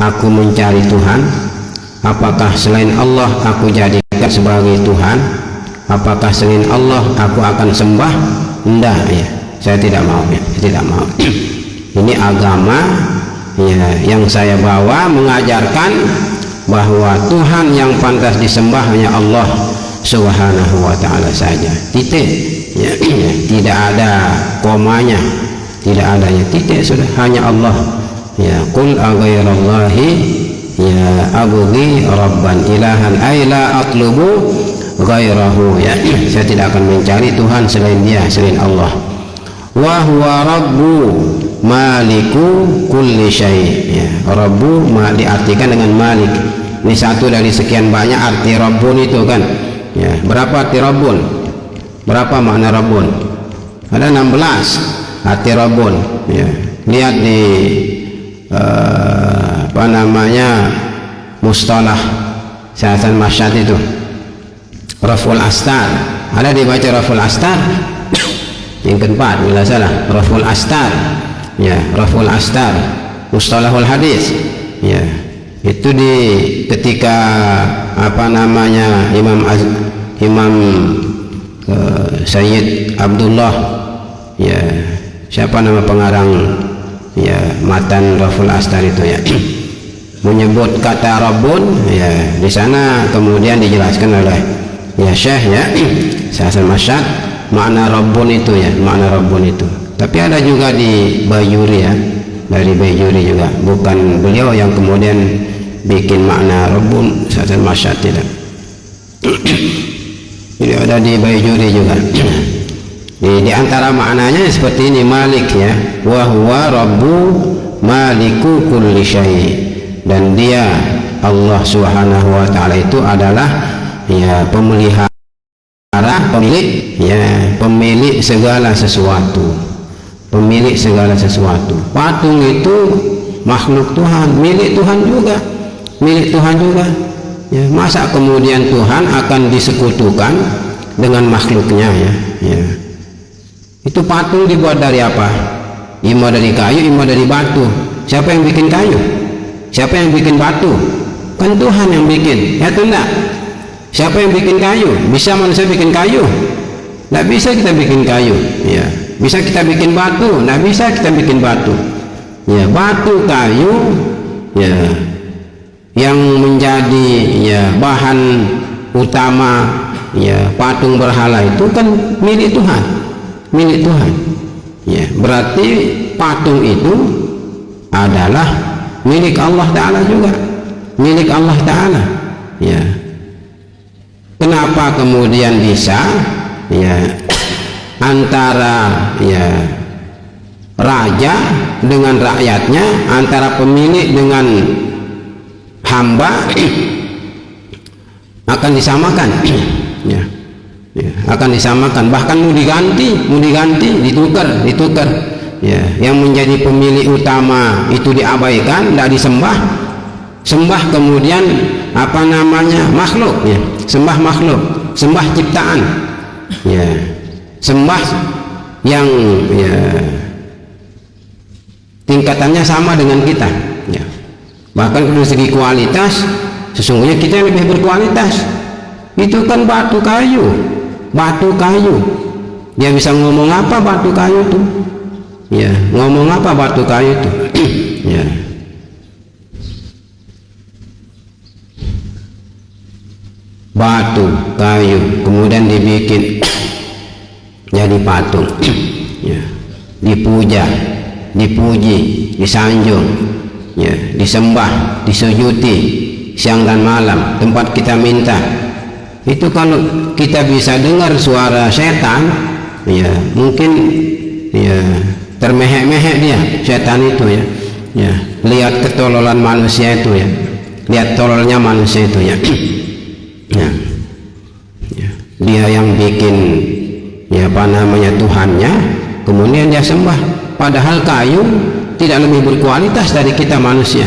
aku mencari Tuhan? Apakah selain Allah aku jadikan sebagai Tuhan? Apakah selain Allah aku akan sembah? Enggak ya, saya tidak mau ya, saya tidak mau. Ini agama ya, yang saya bawa mengajarkan bahwa Tuhan yang pantas disembah hanya Allah Subhanahu wa ta'ala saja, titik ya, ya. Tidak ada komanya, tidak ada ya, titik sudah, hanya Allah ya. Qul aghairallahi ya abghi rabban ilahan ay la atlubu ghairahu ya. Saya tidak akan mencari Tuhan selain Dia, selain Allah. Wa huwa rabbu maliku kulli syai ya. Rabbu diartikan dengan malik. Ini satu dari sekian banyak arti rabbun itu kan ya. Berapa arti rabbun? Berapa makna rabbun? Ada 16 arti rabbun ya. Lihat di apa namanya mustalah Hasan Masyad itu, Raful Astar. Ada dibaca Raful Astar yang keempat bila salah, Raful Astar ya, Raful Astar mustalahul hadis ya. Itu di ketika apa namanya Imam Sayyid Abdullah ya, siapa nama pengarang ya matan Raful Astar itu ya, menyebut kata Rabbun ya. Di sana kemudian dijelaskan oleh ya Syekh ya Hasan Masyad makna Rabbun itu ya, makna Rabbun itu. Tapi ada juga di Bajuri ya, dari Bajuri juga, bukan beliau yang kemudian bikin makna Rabbun, Hasan Masyad tidak. Ini ada di Bajuri juga. Di antara maknanya seperti ini, Malik ya, wa huwa rabbu maliku kulli syai, dan Dia Allah Subhanahu wa ta'ala itu adalah ya pemelihara, pemilik ya, pemilik segala sesuatu, pemilik segala sesuatu. Patung itu makhluk Tuhan, milik Tuhan juga, milik Tuhan juga ya. Masa kemudian Tuhan akan disekutukan dengan makhluknya ya, ya. Itu patung dibuat dari apa? Ima dari kayu, ima dari batu. Siapa yang bikin kayu? Siapa yang bikin batu? Kan Tuhan yang bikin, ya atau enggak? Siapa yang bikin kayu? Bisa manusia bikin kayu? Enggak bisa kita bikin kayu ya. Bisa kita bikin batu? Enggak bisa kita bikin batu ya. Batu, kayu ya, yang menjadi ya bahan utama ya patung berhala itu kan milik Tuhan, milik Tuhan ya. Berarti patung itu adalah milik Allah Ta'ala juga, milik Allah Ta'ala ya. Kenapa kemudian bisa ya antara ya raja dengan rakyatnya, antara pemilik dengan hamba akan disamakan ya, ya, akan disamakan, bahkan mau diganti, ditukar ya. Yang menjadi pemilik utama itu diabaikan, tidak disembah, sembah kemudian apa namanya makhluk ya, sembah makhluk, sembah ciptaan ya, sembah yang ya tingkatannya sama dengan kita ya. Bahkan dari segi kualitas sesungguhnya kita yang lebih berkualitas. Itu kan batu kayu, batu kayu. Dia bisa ngomong apa batu kayu itu ya, ngomong apa batu kayu itu ya. Batu kayu kemudian dibikin jadi patung ya, dipuja, dipuji, disanjung ya, disembah, disujuti siang dan malam, tempat kita minta. Itu kalau kita bisa dengar suara setan ya, mungkin ya termehek-mehek dia setan itu ya, ya. Lihat ketololan manusia itu ya, lihat tololnya manusia itu ya. Ya, ya. Dia yang bikin ya apa namanya Tuhannya, kemudian dia sembah. Padahal kayu tidak lebih berkualitas dari kita manusia.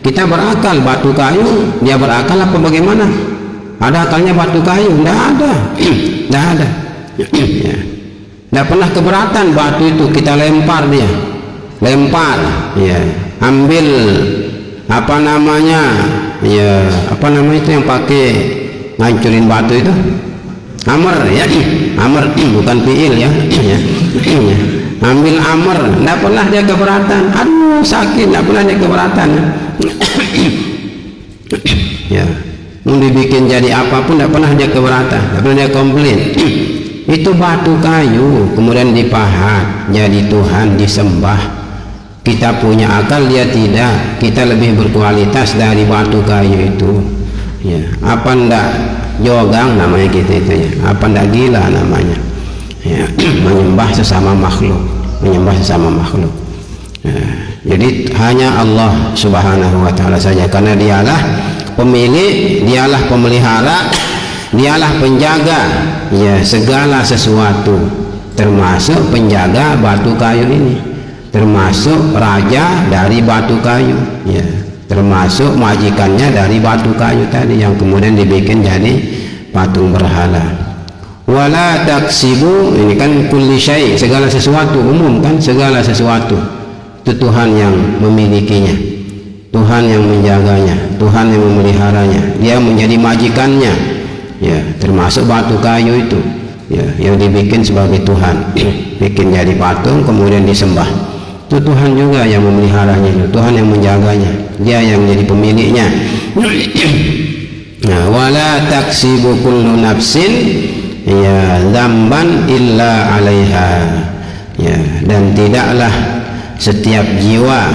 Kita berakal, batu kayu dia berakal apa bagaimana? Ada akalnya batu kayu? Tidak ada. Tidak ada ya. Tidak pernah keberatan batu itu kita lempar, dia lempar ya, ambil apa namanya, ya apa namanya itu yang pakai ngancurin batu itu, amer ya, amer bukan fiil ya, ya. Ambil amer, tidak pernah dia keberatan, aduh sakit, tidak pernah dia keberatan ya, mau dibikin jadi apapun tidak pernah dia keberatan, tidak pernah dia komplain. Itu batu kayu kemudian dipahat jadi Tuhan, disembah. Kita punya akal, dia tidak. Kita lebih berkualitas dari batu kayu itu ya. Apa ndak jogang namanya kita itu ya, apa ndak gila namanya ya, menyembah sesama makhluk, menyembah sesama makhluk ya. Jadi hanya Allah subhanahu wa ta'ala saja, karena dialah pemilik, dialah pemelihara, dialah penjaga ya segala sesuatu, termasuk penjaga batu kayu ini, termasuk raja dari batu kayu ya, termasuk majikannya dari batu kayu tadi yang kemudian dibikin jadi patung berhala. Wala taksibu, ini kan kulli syai, segala sesuatu, umum kan, segala sesuatu itu Tuhan yang memilikinya, Tuhan yang menjaganya, Tuhan yang memeliharanya, dia menjadi majikannya ya, termasuk batu kayu itu ya, yang dibikin sebagai Tuhan, bikin jadi patung kemudian disembah. Itu Tuhan juga yang memeliharanya, Tuhan yang menjaganya, dia yang jadi pemiliknya. Nah, wala taksibu kullu nafsin ya dzamban illa 'alaiha ya, dan tidaklah setiap jiwa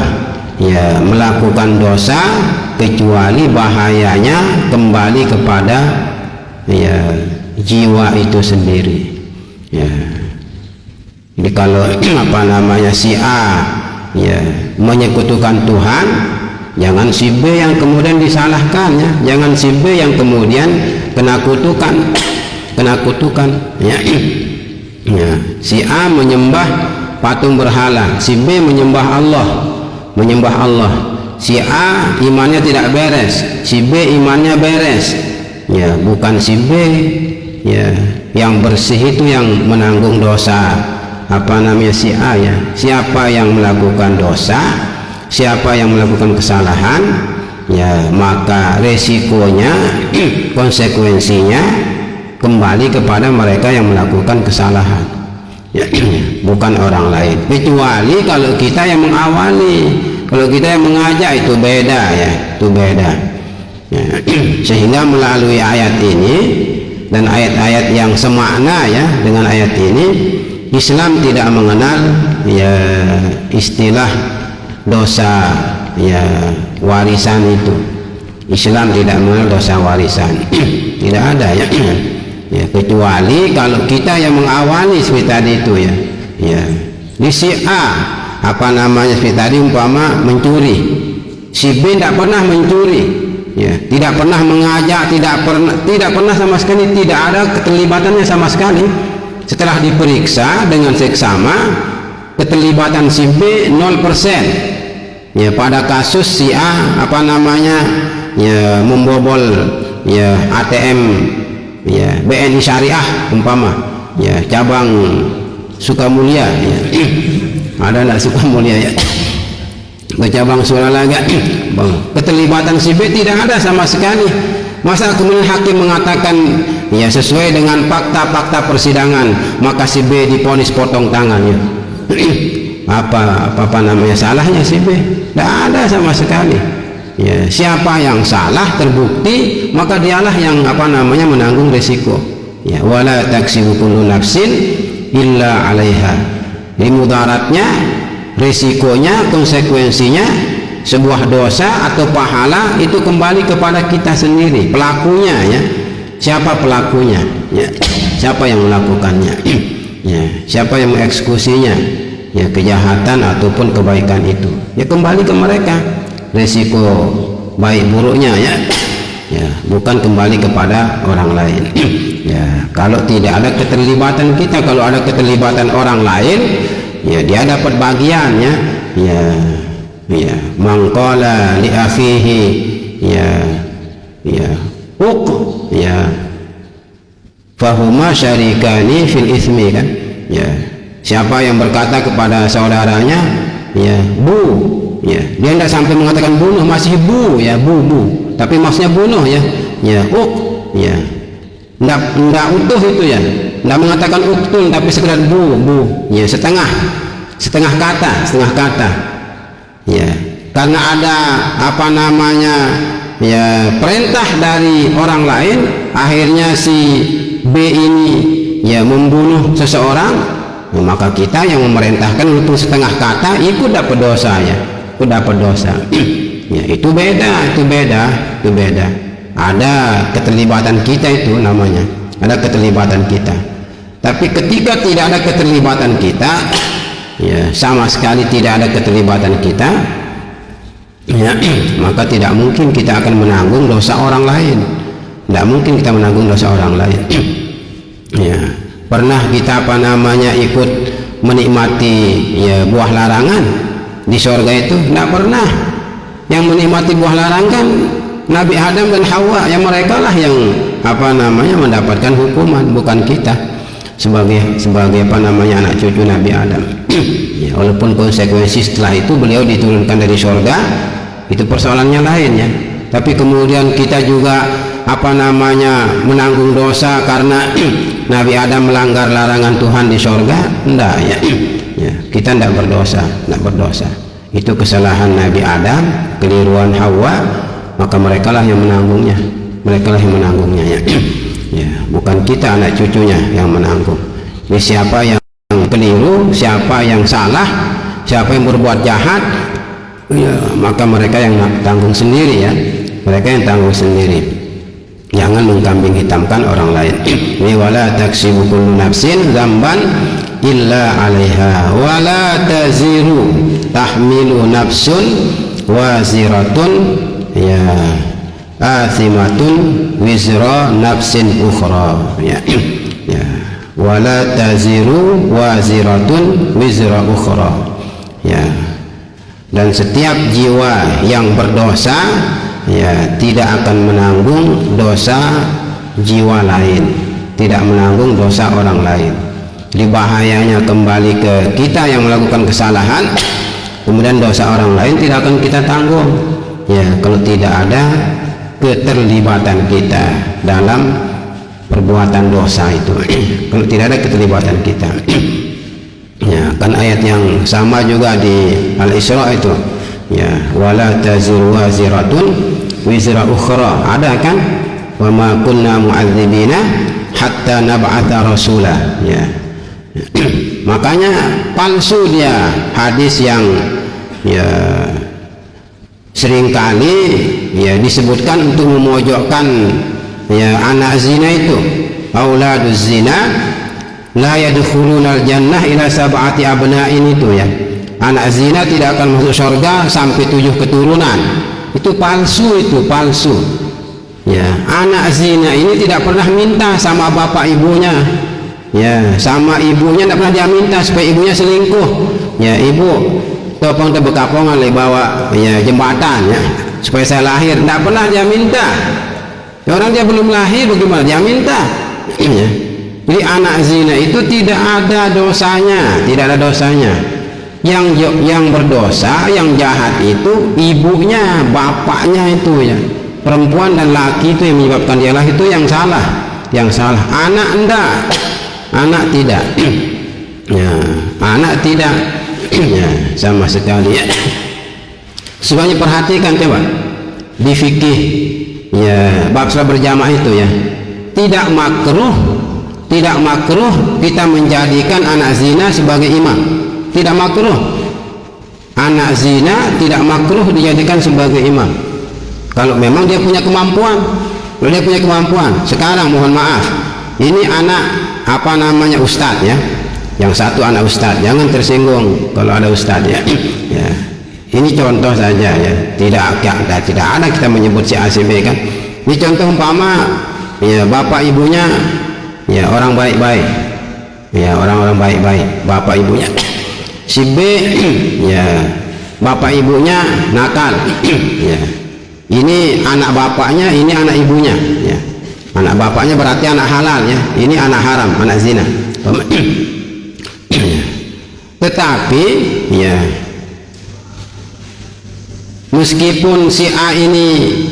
ya melakukan dosa kecuali bahayanya kembali kepada ya jiwa itu sendiri ya. Jadi kalau apa namanya si A ya menyekutukan Tuhan, jangan si B yang kemudian disalahkan ya, jangan si B yang kemudian kena kutukan, kena kutukan ya. Ya, si A menyembah patung berhala, si B menyembah Allah, menyembah Allah. Si A imannya tidak beres, si B imannya beres ya, bukan si B ya yang bersih itu yang menanggung dosa apa namanya si A ya. Siapa yang melakukan dosa, siapa yang melakukan kesalahan ya, maka resikonya konsekuensinya kembali kepada mereka yang melakukan kesalahan ya, bukan orang lain, kecuali kalau kita yang mengawali, kalau kita yang mengajak itu beda ya, itu beda ya. Sehingga melalui ayat ini dan ayat-ayat yang semakna ya dengan ayat ini, Islam tidak mengenal ya istilah dosa ya warisan itu. Islam tidak mengenal dosa warisan tidak ada ya, ya kecuali kalau kita yang mengawali seperti tadi itu ya, ya di si A apa namanya seperti tadi umpama mencuri, si B tidak pernah mencuri ya, tidak pernah mengajak, tidak pernah sama sekali, tidak ada keterlibatannya sama sekali. Setelah diperiksa dengan seksama, keterlibatan si B 0% ya. Pada kasus si A apa namanya ya membobol ya ATM ya BNI Syariah umpama ya cabang Sukamulya ya. Ada enggak Sukamulya ya, cabang Suralaga bang, keterlibatan si B tidak ada sama sekali. Masa kemudian hakim mengatakan ya sesuai dengan fakta-fakta persidangan maka si B divonis potong tangan ya. apa namanya salahnya si B? Tidak ada sama sekali ya. Siapa yang salah terbukti maka dialah yang apa namanya menanggung resiko ya. Wala taksibu kullu nafsin illa 'alaiha. Ini mudaratnya, resikonya, konsekuensinya sebuah dosa atau pahala itu kembali kepada kita sendiri, pelakunya ya. Siapa pelakunya ya, siapa yang melakukannya ya, siapa yang mengeksekusinya ya, kejahatan ataupun kebaikan itu ya kembali ke mereka, resiko baik buruknya ya, ya bukan kembali kepada orang lain ya. Kalau tidak ada keterlibatan kita, kalau ada keterlibatan orang lain ya dia dapat bagiannya ya. Ya, mangqala li akhihi ya ya fahuma syarikani fil ismi kan ya. Siapa yang berkata kepada saudaranya ya bu ya. Dia tidak sampai mengatakan bunuh, masih bu ya, bu, tapi maksudnya bunuh ya, ya, ya. Tidak utuh itu ya, tidak mengatakan uktul, tapi sekedar bu, ya, setengah kata, ya. Karena ada apa namanya, ya, perintah dari orang lain, akhirnya si B ini ya membunuh seseorang, ya, maka kita yang memerintahkan untuk setengah kata ikut dapat dosa ya, ikut dapat dosa. Ya, itu beda. Ada keterlibatan kita, itu namanya ada keterlibatan kita. Tapi ketika tidak ada keterlibatan kita, ya, sama sekali tidak ada keterlibatan kita, ya, maka tidak mungkin kita akan menanggung dosa orang lain. Tidak mungkin kita menanggung dosa orang lain. Ya, pernah kita apa namanya ikut menikmati ya buah larangan di surga itu? Tidak pernah. Yang menikmati buah larangan Nabi Adam dan Hawa, yang mereka lah yang apa namanya mendapatkan hukuman, bukan kita sebagai apa namanya anak cucu Nabi Adam. Ya, walaupun konsekuensi setelah itu beliau diturunkan dari surga, itu persoalannya lain ya. Tapi kemudian kita juga apa namanya menanggung dosa karena Nabi Adam melanggar larangan Tuhan di surga? Enggak ya. Ya, kita tidak berdosa. Itu kesalahan Nabi Adam, keliruan Hawa, maka mereka lah yang menanggungnya. Ya. Ya, bukan kita anak cucunya yang menanggung. Ini siapa yang keliru, siapa yang salah, siapa yang berbuat jahat, ya, maka mereka yang tanggung sendiri ya. Mereka yang tanggung sendiri. Jangan mengkambing hitamkan orang lain. Ini wala taksibu kullu nafsin dzamban illa 'alaiha wala taziru tahmilu nafsun waziratun ya athimatun wizra nafsin ukhra ya. Ya, wala taziru waziratun wizra ukhra ya. Dan setiap jiwa yang berdosa ya tidak akan menanggung dosa jiwa lain, tidak menanggung dosa orang lain. Jadi bahayanya kembali ke kita yang melakukan kesalahan, kemudian dosa orang lain tidak akan kita tanggung ya, kalau tidak ada keterlibatan kita dalam perbuatan dosa itu. Kalau tidak ada keterlibatan kita ya, kan ayat yang sama juga di Al-Isra itu ya, wala taziru waziratun wizra ukhra, ada kan, wa ma kunna mu'adzibina hatta nab'atha rasula ya. Makanya palsu dia hadis yang ya seringkali ya disebutkan untuk memojokkan ya anak zina itu, auladuz zina la yadkhulunal jannah ila sab'ati abna'in itu ya. Anak zina tidak akan masuk surga sampai 7 keturunan. Itu palsu, ya. Anak zina ini tidak pernah minta sama bapak ibunya ya, sama ibunya tidak pernah dia minta supaya ibunya selingkuh ya. Ibu topong tebekapongan le bawa ya jembatan ya supaya saya lahir, tidak pernah dia minta ya. Orang dia belum lahir bagaimana dia minta ya. Jadi anak zina itu tidak ada dosanya. Yang berdosa, yang jahat itu ibunya, bapaknya itu ya. Perempuan dan laki itu yang menyebabkan dia lahir, itu yang salah. Anak enggak, anak tidak ya, anak tidak ya, sama sekali ya. Semuanya perhatikan coba di fikih ya, bab salat berjamaah itu ya, tidak makruh kita menjadikan anak zina sebagai imam. Tidak makruh, anak zina tidak makruh dijadikan sebagai imam kalau memang dia punya kemampuan. Sekarang mohon maaf, ini anak apa namanya ustadz ya, yang satu anak ustadz, jangan tersinggung kalau ada ustadz ya. Ya, ini contoh saja ya, tidak ada kita menyebut si ACB kan. Ini contoh umpama ya, bapak ibunya ya orang baik-baik ya, orang-orang baik-baik, bapak ibunya. Si B ya bapak ibunya nakal ya. Ini anak bapaknya, ini anak ibunya ya. Anak bapaknya berarti anak halal ya, ini anak haram, anak zina. Tetapi ya meskipun si A ini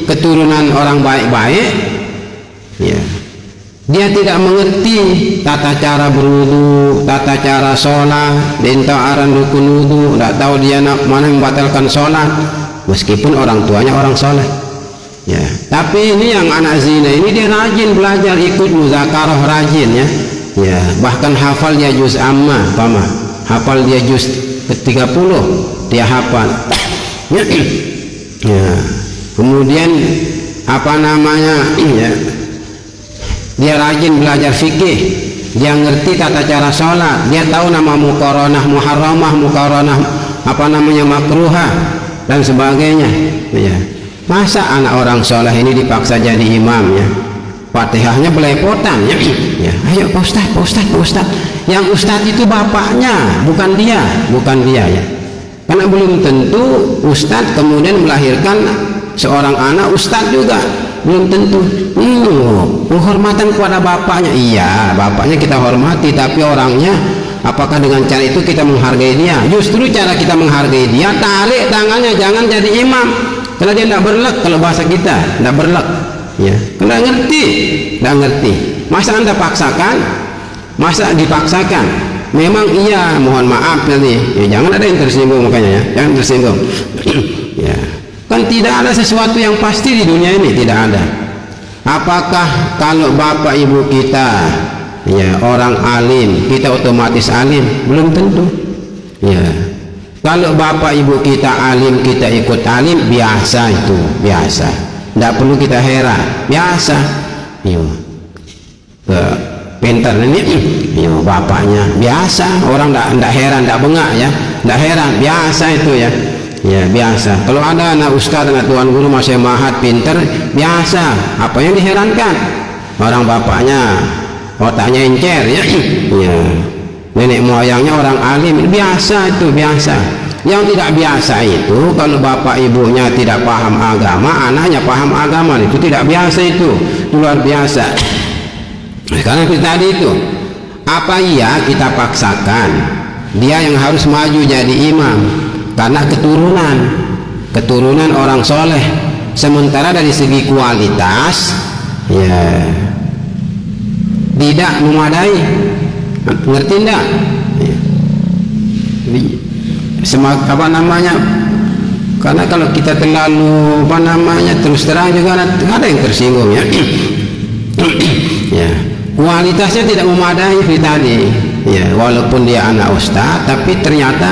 keturunan orang baik-baik, ya, dia tidak mengerti tata cara berwudu, tata cara sholat, dinta aran rukun wudu, tidak tahu dia mana membatalkan sholat, meskipun orang tuanya orang soleh. Ya, tapi ini yang anak zina ini dia rajin belajar, ikut muzakarah, rajin ya. Ya, bahkan hafal dia juz amma, pama. Hafal dia juz ke-30, dia hafal. Ya. Kemudian apa namanya? Ya, dia rajin belajar fikih, dia ngerti tata cara sholat, dia tahu nama muqaranah muharramah, muqaranah apa namanya makruhah dan sebagainya. Ya. Masa anak orang soleh ini dipaksa jadi imam ya? Fatihahnya belepotan ya. Ya, ayo Pak Ustaz. Yang Ustaz itu bapaknya, bukan dia ya. Karena belum tentu Ustaz kemudian melahirkan seorang anak Ustaz juga, belum tentu. Penghormatan kepada bapaknya, iya, bapaknya kita hormati, tapi orangnya apakah dengan cara itu kita menghargai dia? Justru cara kita menghargai dia, tarik tangannya, jangan jadi imam. Kalau dia tidak berlek, kalau bahasa kita tidak berlek, ya, tidak ngerti. Masa anda paksakan, masa dipaksakan? Memang iya, mohon maaf nanti, ya, jangan ada yang tersinggung, makanya ya, jangan tersinggung. Ya, kan tidak ada sesuatu yang pasti di dunia ini, tidak ada. Apakah kalau bapak ibu kita, ya, orang alim, kita otomatis alim? Belum tentu. Ya. Kalau bapak ibu kita alim, kita ikut alim, biasa itu, biasa. Tidak perlu kita heran, biasa. Yo, pintar ini, yo, bapaknya biasa. Orang tidak heran, tidak bengak ya, tidak heran, biasa itu ya. Ya, biasa. Kalau ada anak ustaz, anak tuan guru masih mahat, pintar, biasa. Apa yang diherankan? Orang bapaknya otaknya encer ya. Ya. Nenek moyangnya orang alim, biasa itu, biasa. Yang tidak biasa itu kalau bapak ibunya tidak paham agama, anaknya paham agama, itu tidak biasa, itu luar biasa. Karena kita tadi itu, apa iya kita paksakan dia yang harus maju jadi imam karena keturunan orang soleh, sementara dari segi kualitas ya tidak memadai. Ngerti enggak? Apa namanya? Karena kalau kita terlalu apa namanya terus terang juga ada yang tersinggung ya. Ya, kualitasnya tidak memadai tadi. Ya, walaupun dia anak ustaz, tapi ternyata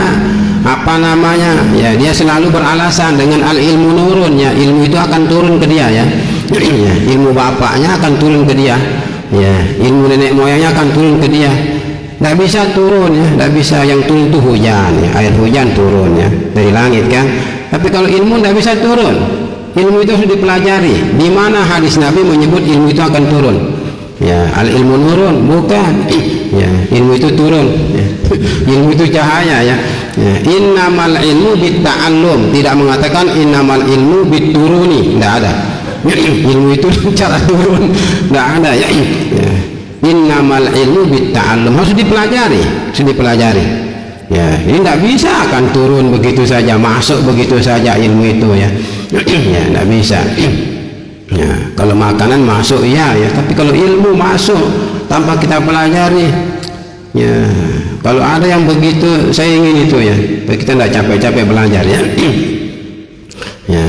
apa namanya? Ya, dia selalu beralasan dengan al ilmu nurun ya, ilmu itu akan turun ke dia ya. Ya, ilmu bapaknya akan turun ke dia. Ya, ilmu nenek moyangnya akan turun ke dia. Tidak bisa turun ya, tidak bisa. Yang turun itu hujan ya, air hujan turun ya dari langit kan. Tapi kalau ilmu tidak bisa turun. Ilmu itu harus dipelajari. Di mana hadis Nabi menyebut ilmu itu akan turun? Ya, al ilmu nurun, bukan. Ya, ilmu itu turun. Ya. Ilmu itu cahaya ya. Ya. Innamal ilmu bitta'allum, tidak mengatakan innamal ilmu bitturuni, tidak ada. Ilmu itu cara turun, tidak ada ya. Ya. Innamal ilmu bitta'allum, harus dipelajari, ya. Ini tidak bisa akan turun begitu saja, masuk begitu saja ilmu itu ya. Ya, tidak bisa. Ya, kalau makanan masuk ya, tapi kalau ilmu masuk tanpa kita pelajari ya. Kalau ada yang begitu, saya ingin itu ya, kita tidak capek-capek belajar ya. Ya,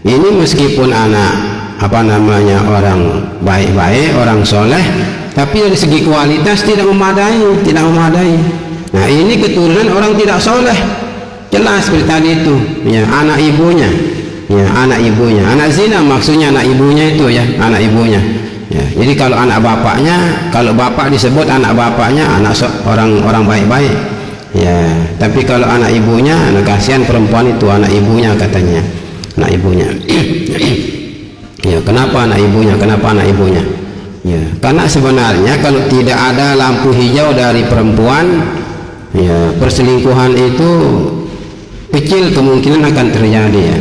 ini meskipun anak apa namanya orang baik-baik, orang soleh, tapi dari segi kualitas tidak memadai. Nah, ini keturunan orang tidak soleh, jelas seperti tadi itu ya, anak ibunya ya, anak zina maksudnya anak ibunya itu ya, anak ibunya ya. Jadi kalau anak bapaknya, kalau bapak disebut anak bapaknya anak orang baik-baik ya, tapi kalau anak ibunya, anak kasihan perempuan itu, anak ibunya katanya, anak ibunya. Ya, kenapa anak ibunya? Ya, karena sebenarnya kalau tidak ada lampu hijau dari perempuan, ya, perselingkuhan itu kecil kemungkinan akan terjadi ya.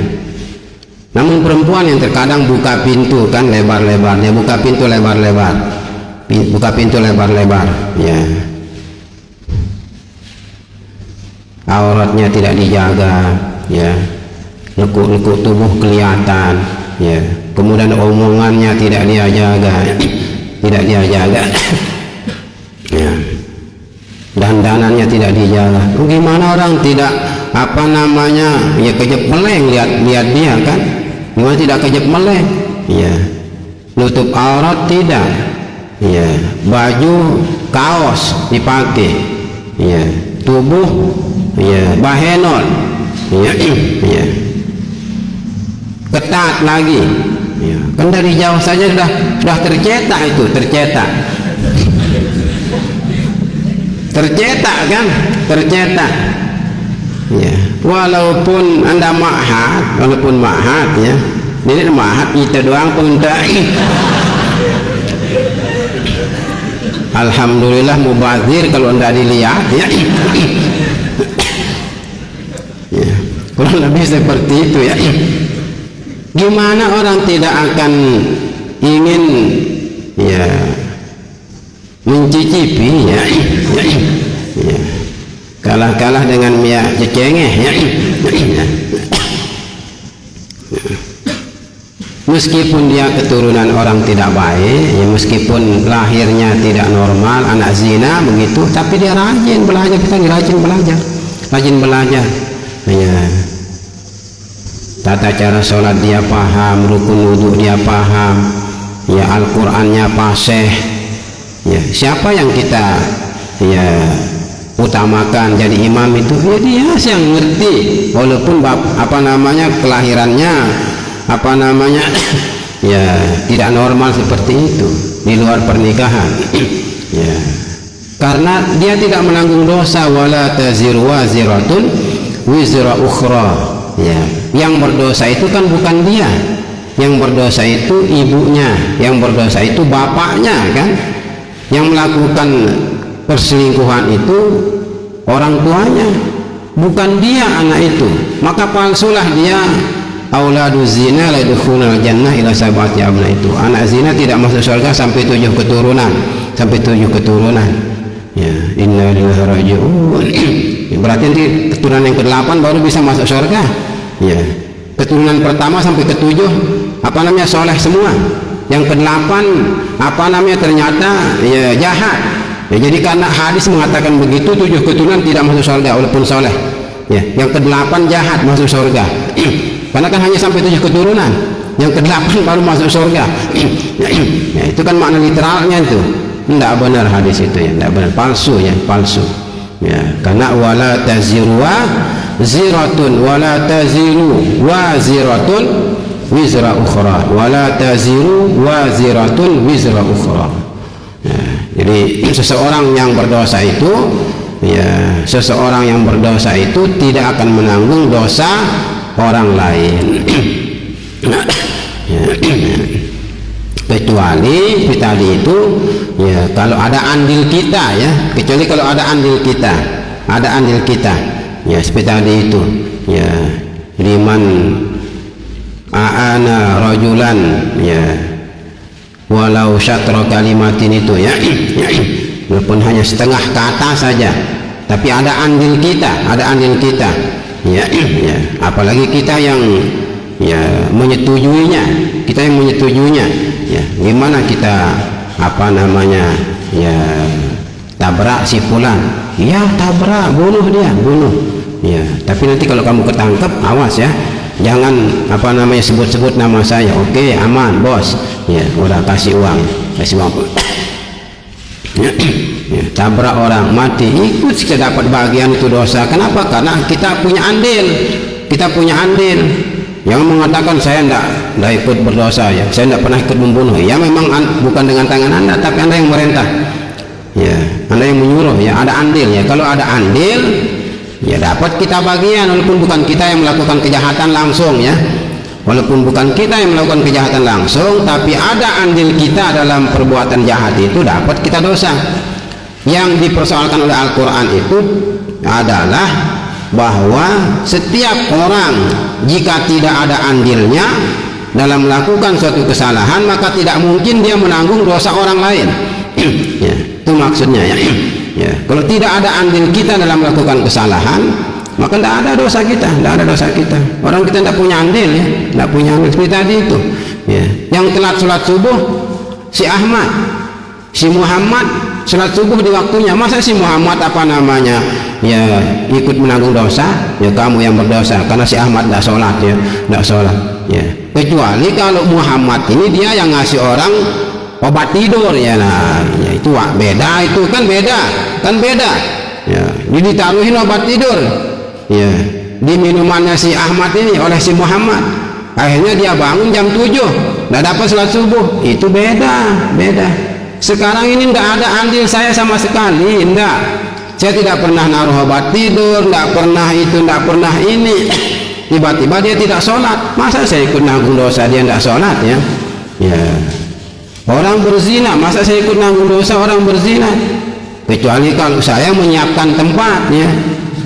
Namun perempuan yang terkadang buka pintu kan lebar-lebarnya, buka pintu lebar-lebar, ya, auratnya tidak dijaga, ya, lekuk-lekuk tubuh kelihatan, ya. Kemudian omongannya tidak dia jaga, tidak dia jaga, ya. Dandanannya tidak dijaga. Gimana orang tidak apa namanya, ya kejep meleng lihat dia kan? Gimana tidak kejep meleng? Ya. Nutup aurat tidak, ya. Baju kaos dipakai, ya. Tubuh, ya, bahenol, ya, ya. Ketat lagi, ya. Kan dari jauh saja sudah tercetak itu, tercetak kan, tercetak, ya. Walaupun anda ma'had, ya, ini ma'had kita doang pun tak. Alhamdulillah mubazir kalau anda dilihat, ya. Ya, kurang lebih seperti itu, ya. Gimana orang tidak akan ingin, ya, mencicipi, ya, ya. Kalah dengan minyak cecengeh, ya. Meskipun dia keturunan orang tidak baik, ya, meskipun lahirnya tidak normal, anak zina begitu, tapi dia rajin belajar, kita rajin belajar, ya. Tata cara sholat dia paham, rukun wudhu dia paham, ya, Al-Qur'annya fasih, ya. Siapa yang kita, ya, utamakan jadi imam itu? Ya dia yang ngerti, walaupun apa namanya kelahirannya apa namanya ya tidak normal seperti itu di luar pernikahan, ya. Karena dia tidak menanggung dosa. Wala taziru waziratun wizra ukhra, ya. Yang berdosa itu kan bukan dia, yang berdosa itu ibunya, yang berdosa itu bapaknya, kan. Yang melakukan perselingkuhan itu orang tuanya, bukan dia anak itu. Maka palsulah dia. Auladu zina la yadkhulul jannah ila sab'ati abna, itu anak zina tidak masuk surga sampai 7 keturunan, ya. Inna lillahi raji'un. Berarti nanti keturunan yang ke-8 baru bisa masuk surga, ya. Keturunan pertama sampai ke-7 apa namanya soleh semua, yang ke-8 apa namanya ternyata, ya, jahat, ya. Jadi karena hadis mengatakan begitu, 7 keturunan tidak masuk surga walaupun soleh, ya. Yang ke-8 jahat masuk surga. Karena kan hanya sampai 7 keturunan, yang ke-8 baru masuk surga. Ya, itu kan makna literalnya itu. Tidak benar hadis itu, ya, tidak benar, palsu, ya, palsu, ya. Karena wala taziru waziratun wala taziru waziratun wizra ukhra, wala taziru waziratun wizra ukhra. Ya, jadi seseorang yang berdosa itu, ya, seseorang yang berdosa itu tidak akan menanggung dosa orang lain. Kecuali tadi itu, ya, kalau ada andil kita, ya, kecuali kalau ada andil kita, ya, seperti tadi itu, ya, liman a'ana rajulan, ya, walau syatra kalimatin itu, ya, walaupun hanya setengah kata saja, tapi ada andil kita, ya, ya. Apalagi kita yang, ya, menyetujuinya, ya. Gimana kita apa namanya, ya, tabrak si fulan, ya, tabrak, bunuh dia, ya. Tapi nanti kalau kamu ketangkep, awas, ya, jangan apa namanya sebut-sebut nama saya. Oke, aman bos, ya, udah kasih uang. Ya, ya, tabrak orang mati, ikut kita dapat bagian itu dosa. Kenapa? Karena kita punya andil, yang mengatakan saya tidak ikut berdosa, ya, saya tidak pernah ikut membunuh, ya, memang bukan dengan tangan anda, tapi anda yang merintah, ya, anda yang menyuruh, ya, ada andil, ya. Kalau ada andil, ya, dapat kita bagian, walaupun bukan kita yang melakukan kejahatan langsung, ya. Walaupun bukan kita yang melakukan kejahatan langsung, tapi ada andil kita dalam perbuatan jahat itu, dapat kita dosa. Yang dipersoalkan oleh Al-Quran itu adalah bahwa setiap orang jika tidak ada andilnya dalam melakukan suatu kesalahan, maka tidak mungkin dia menanggung dosa orang lain. Ya, itu maksudnya, ya. Ya, kalau tidak ada andil kita dalam melakukan kesalahan, maka tidak ada dosa kita, tidak ada dosa kita. Orang kita tidak punya andil ya, tidak punya andil seperti tadi itu ya. Yang telat sholat subuh si Ahmad, si Muhammad sholat subuh di waktunya, masa si Muhammad apa namanya ya ikut menanggung dosa? Ya kamu yang berdosa karena si Ahmad tidak sholat ya, tidak sholat ya. Kecuali kalau Muhammad ini dia yang ngasih orang obat tidur ya, nah ya itu beda, itu kan beda ya. Jadi ditaruhin obat tidur ya di minumannya si Ahmad ini oleh si Muhammad, akhirnya dia bangun jam 7 nggak dapat sholat subuh, itu beda. Sekarang ini nggak ada andil saya sama sekali, enggak. Saya tidak pernah naruh obat tidur, nggak pernah itu, nggak pernah ini. Tiba-tiba dia tidak sholat, masa saya ikut nanggung dosa dia tidak sholat ya? Ya. Orang berzina, masa saya ikut nanggung dosa orang berzina? Kecuali kalau saya menyiapkan tempat ya.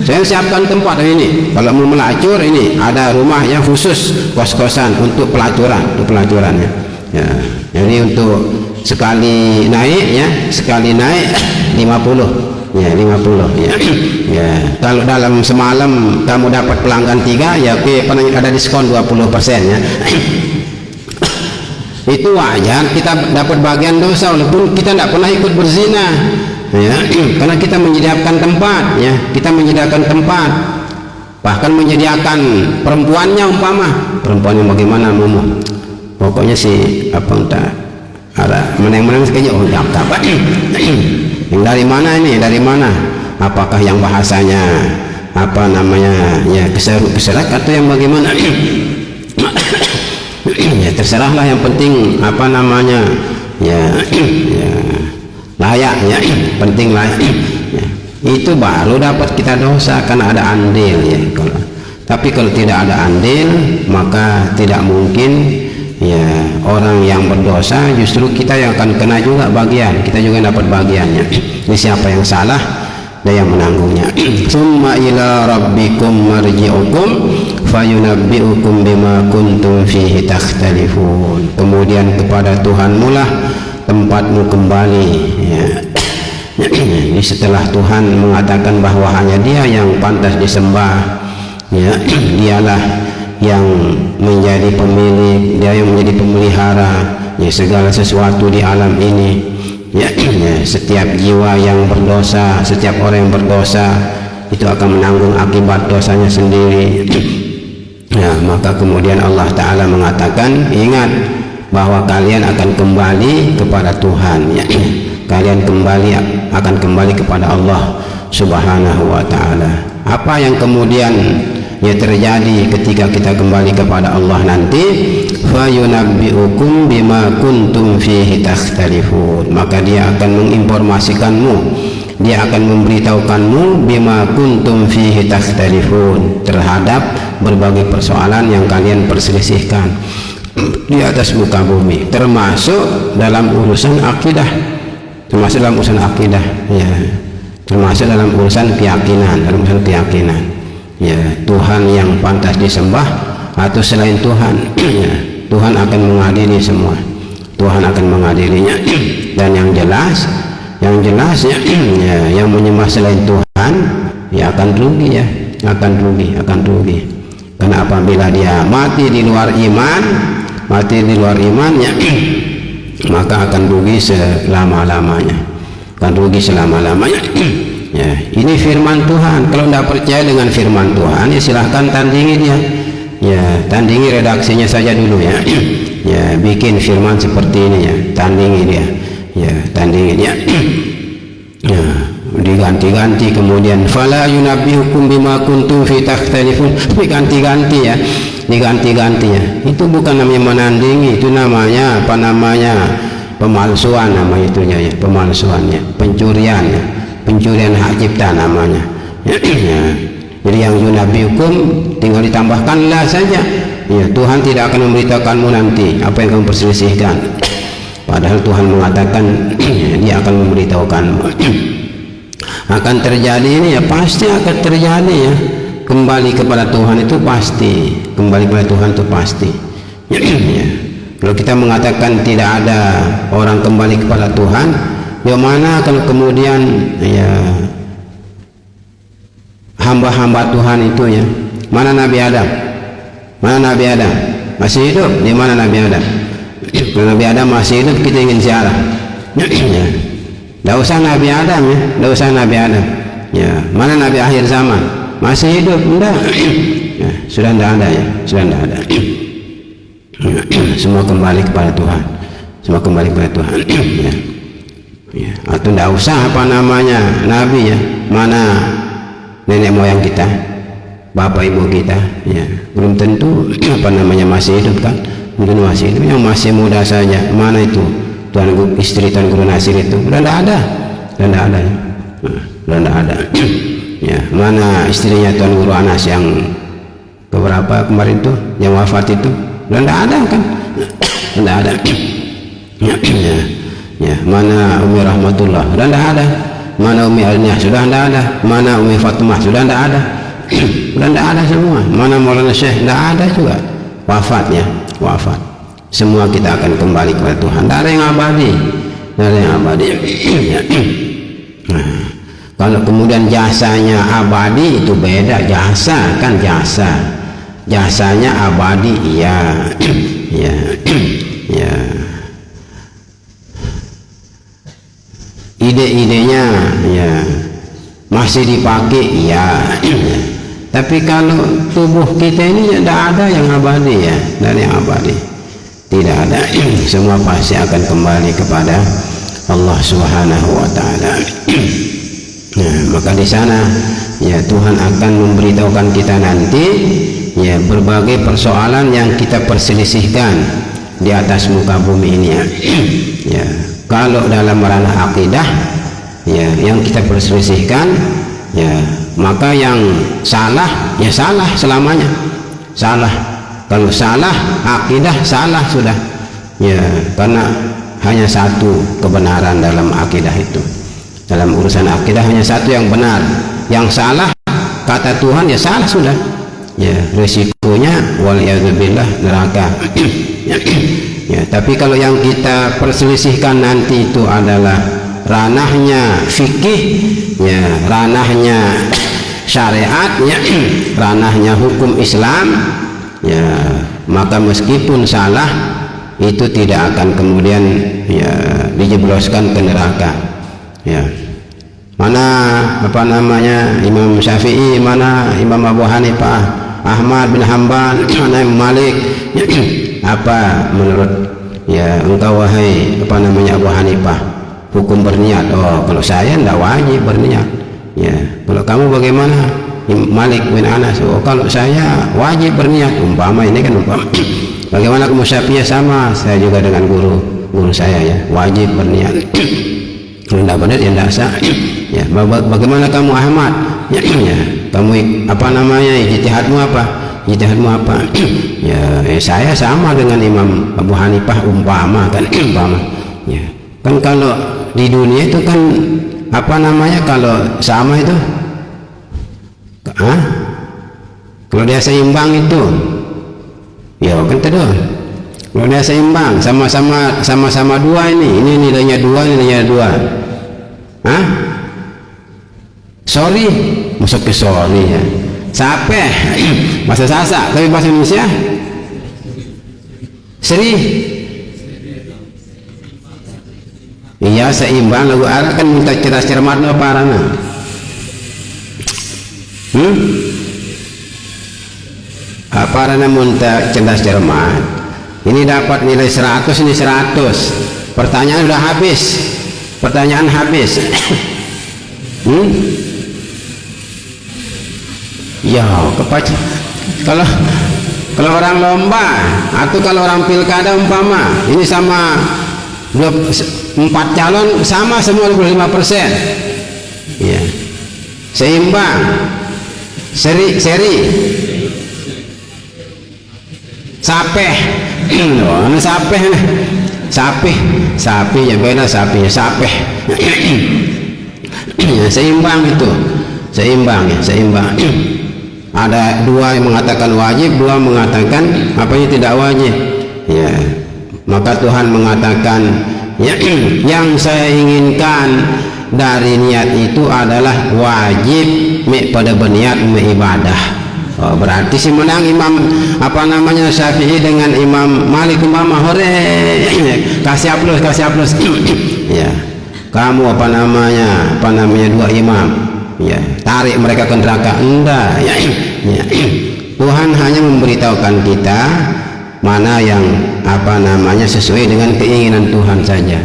Saya siapkan tempat ini. Kalau mau melacur ini ada rumah yang khusus kos-kosan untuk pelacuran, ya. Jadi untuk sekali naik ya, 50 ya, 50 ya. Ya, kalau dalam semalam kamu dapat pelanggan 3 ya ada diskon 20% ya. Itu wajar kita dapat bagian dosa walaupun kita tidak pernah ikut berzina ya, karena kita menyediakan tempat ya, kita menyediakan tempat, bahkan menyediakan perempuannya bagaimana mumu, pokoknya si apa entah ada meneng sekejap dapat. Yang dari mana ini, dari mana, apakah yang bahasanya apa namanya ya keserak atau yang bagaimana? Ya terserahlah, yang penting apa namanya ya layak ya, penting layak ya. Itu baru dapat kita dosa karena ada andil ya. Tapi kalau tidak ada andil maka tidak mungkin ya orang yang berdosa, justru kita yang akan kena juga bagian, kita juga dapat bagiannya. Ini siapa yang salah dia yang menanggungnya. Summa ila rabbikum marji'ukum fayunabbi'ukum bima kuntum fihi takhtalifun. Kemudian kepada Tuhanmu lah tempatmu kembali ya. Jadi setelah Tuhan mengatakan bahwa hanya Dia yang pantas disembah ya, dialah yang menjadi pemilik, Dia yang menjadi pemelihara ya segala sesuatu di alam ini ya, ya. Setiap jiwa yang berdosa, setiap orang yang berdosa itu akan menanggung akibat dosanya sendiri ya. Maka kemudian Allah Ta'ala mengatakan, ingat bahwa kalian akan kembali kepada Tuhan ya. Kalian akan kembali kepada Allah Subhanahu wa Ta'ala. Apa yang kemudian ya terjadi ketika kita kembali kepada Allah nanti? Fayunabbi'ukum bima kuntum fihi takhtalifun. Maka Dia akan menginformasikanmu, Dia akan memberitahukanmu bima kuntum fihi takhtalifun, terhadap berbagai persoalan yang kalian perselisihkan di atas muka bumi, termasuk dalam urusan akidah, ya, termasuk dalam urusan keyakinan, ya, Tuhan yang pantas disembah atau selain Tuhan ya, Tuhan akan mengadili semua, Tuhan akan mengadilinya. Dan yang jelas ya, yang menyembah selain Tuhan ya akan rugi ya, akan rugi. Karena apabila dia mati di luar iman ya, maka akan rugi selama-lamanya, ya. Ini firman Tuhan. Kalau tidak percaya dengan firman Tuhan ya silahkan tandingi dia ya, tandingi redaksinya saja dulu ya. Ya, bikin firman seperti ini ya, tandingi dia ya, diganti-ganti. Kemudian fala yunabbi'ukum bima kuntum fi takhtalifun, diganti-ganti ya. Itu bukan namanya menandingi, itu namanya apa namanya, pemalsuan nama itunya ya, pemalsuannya, pencurian hak cipta namanya ya. Jadi yang yunabbi'ukum tinggal ditambahkanlah saja ya, Tuhan tidak akan memberitahukanmu nanti apa yang kamu perselisihkan, padahal Tuhan mengatakan Dia akan memberitahukanmu. Akan terjadi ini ya, pasti akan terjadi ya. Kembali kepada Tuhan itu pasti, ya. Kalau kita mengatakan tidak ada orang kembali kepada Tuhan, bagaimana kalau kemudian ya hamba-hamba Tuhan itu ya. Mana Nabi Adam? Mana Nabi Adam? Masih hidup? Di mana Nabi Adam? Kalau Nabi Adam masih hidup, kita ingin ziarah. Ya. Tidak usah Nabi Adam ya, tidak usah Nabi Adam. Ya, mana Nabi akhir zaman? Masih hidup? Enggak. Ya, sudah tidak ada ya, sudah tidak ada. Semua kembali kepada Tuhan. Semua kembali kepada Tuhan. Ya. Ya. Atau tidak usah apa namanya Nabi ya. Mana nenek moyang kita, bapak ibu kita, ya belum tentu apa namanya masih hidup kan? Mungkin masih hidup, yang masih muda saja. Mana itu Tuan istri Tuan Guru Nasir itu? Sudah tidak ada, sudah tidak ada ya. Sudah tidak ada. Ya, mana istrinya Tuan Guru Anas yang keberapa kemarin tuh yang wafat itu? Sudah tidak ada kan? Tidak ada. Ya, ya, ya. Mana Umi Rahmatullah? Sudah tidak ada. Mana Umi Alniah? Sudah tidak ada. Mana Umi Fatimah? Sudah tidak ada. Sudah tidak ada semua. Mana Maulana Syekh? Tidak ada juga. Wafatnya, wafat. Semua kita akan kembali kepada Tuhan. Tidak ada yang abadi. Tidak ada yang abadi. Nah, kalau kemudian jasanya abadi itu beda. Jasa kan jasa. Jasanya abadi, iya. Ya, ya. Ide-idenya ya masih dipakai ya. Tapi kalau tubuh kita ini tidak ada yang abadi ya, dan yang abadi tidak ada. Semua pasti akan kembali kepada Allah Subhanahu wa taala. Nah, maka di sana ya Tuhan akan memberitahukan kita nanti ya berbagai persoalan yang kita perselisihkan di atas muka bumi ini ya. Ya, kalau dalam ranah akidah ya yang kita perselisihkan ya, maka yang salah ya salah selamanya. Salah. Kalau salah akidah salah sudah. Ya, karena hanya satu kebenaran dalam akidah itu. Dalam urusan akidah hanya satu yang benar. Yang salah kata Tuhan ya salah sudah. Ya, risikonya waliyadzubillah neraka. Ya, tapi kalau yang kita perselisihkan nanti itu adalah ranahnya fikih, ya, ranahnya syariat, ya, ranahnya hukum Islam, ya, maka meskipun salah itu tidak akan kemudian ya dijebloskan ke neraka. Ya. Mana apa namanya Imam Syafi'i, mana Imam Abu Hanifah, Ahmad bin Hanbal, mana Imam Malik. Apa menurut ya engkau wahai apa namanya Abu Hanifah, hukum berniat? Oh, kalau saya tidak wajib berniat. Ya, kalau kamu bagaimana Malik bin Anas? Oh, kalau saya wajib berniat. Umpama ini kan umpama. Bagaimana kamu Syafi'i? Sama saya juga dengan guru saya ya, wajib berniat. Kalau tidak benar ya tidak sah. Ya, bagaimana kamu Ahmad? Ya, ya, kamu apa namanya ijtihadmu apa? Ijtihadmu apa? Ya, saya sama dengan Imam Abu Hanifah umpama kan umpama. Ya, kan kalau di dunia itu kan apa namanya kalau sama itu? Kalau dia seimbang itu, ya kan terus. Kalau dia seimbang, sama-sama dua ini nilainya dua, ini nilainya dua. Sorry, masuk ke sorry ya. Capek, bahasa Sasak, tapi bahasa Indonesia seri. Iya seimbang, lagu Arab kan minta cerdas cermat apa arana? Apa arana minta cerdas cermat? Ini dapat nilai 100, ini 100. Pertanyaan sudah habis. Pertanyaan habis. Ya, kalau orang lomba atau kalau orang pilkada umpama ini sama 4 calon sama semua 25%. Ya. Seimbang. Seri. Sapeh. Ono sapeh. Sapi ya beda sapi, sapeh. Ya, seimbang itu. Seimbang. Ada dua yang mengatakan wajib, dua mengatakan apa yang tidak wajib. Ya, maka Tuhan mengatakan ya, yang saya inginkan dari niat itu adalah wajib pada berniat ibadah. Oh, berarti si menang Imam Syafi'i dengan Imam Malik hore kasih aplaus ya. Kamu dua imam ya, tarik mereka ke neraka enggak ya. Tuhan hanya memberitahukan kita mana yang sesuai dengan keinginan Tuhan saja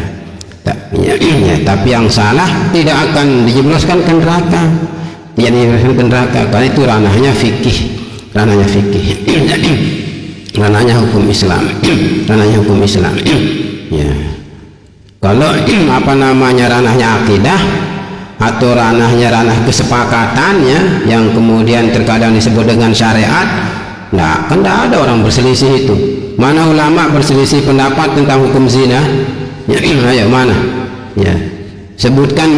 ya. Tapi yang salah tidak akan dijebloskan ke neraka, karena itu ranahnya fikih ranahnya hukum Islam ya. Kalau ranahnya akidah atau ranah kesepakatan ya, yang kemudian terkadang disebut dengan syariat, kan tidak ada orang berselisih itu. Mana ulama berselisih pendapat tentang hukum zina ya? Ayo mana ya, sebutkan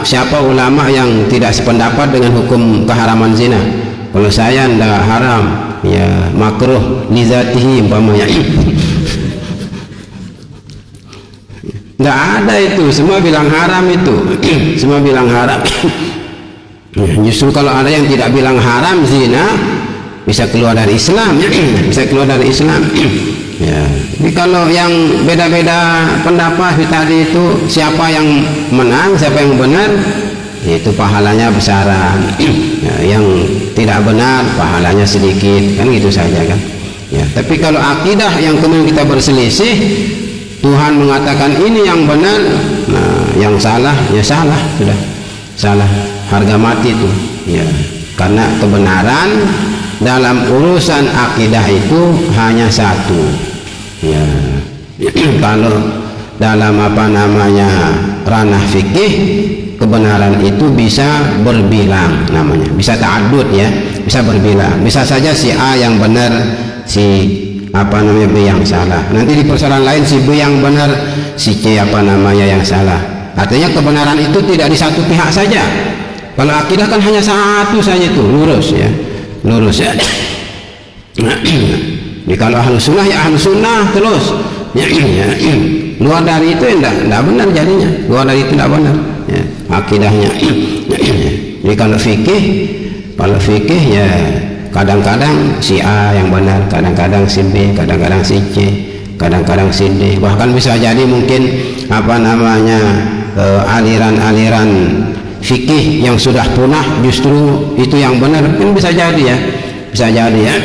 siapa ulama yang tidak sependapat dengan hukum keharaman zina. Kalau saya tidak haram ya, makruh lizatihi umpamanya. Tidak ada itu, semua bilang haram itu. Semua bilang haram. Justru kalau ada yang tidak bilang haram zina, bisa keluar dari Islam ya. Bisa keluar dari Islam ya. Jadi kalau yang beda-beda pendapat tadi itu, siapa yang menang, siapa yang benar, itu pahalanya besaran ya. Yang tidak benar pahalanya sedikit, kan gitu saja kan ya. Tapi kalau akidah yang kemudian kita berselisih, Tuhan mengatakan ini yang benar, yang salah ya salah, sudah salah, harga mati itu ya. Karena kebenaran dalam urusan akidah itu hanya satu ya. Kalau dalam ranah fikih, kebenaran itu bisa berbilang namanya, bisa ta'addud ya, bisa berbilang. Bisa saja si A yang benar, si B yang salah. Nanti di persoalan lain si B yang benar, si C yang salah. Artinya kebenaran itu tidak di satu pihak saja. Kalau akidah kan hanya satu saja itu, lurus ya, lurus ya. Jadi kalau ahlu sunnah ya ahlu sunnah terus ya. Luar dari itu tidak benar jadinya, luar dari itu tidak benar ya, akidahnya ya. Jadi kalau fikih ya, kadang-kadang si A yang benar, kadang-kadang si B, kadang-kadang si C, kadang-kadang si D. Bahkan bisa jadi mungkin aliran-aliran fikih yang sudah punah justru itu yang benar, kan bisa jadi ya, bisa jadi ya.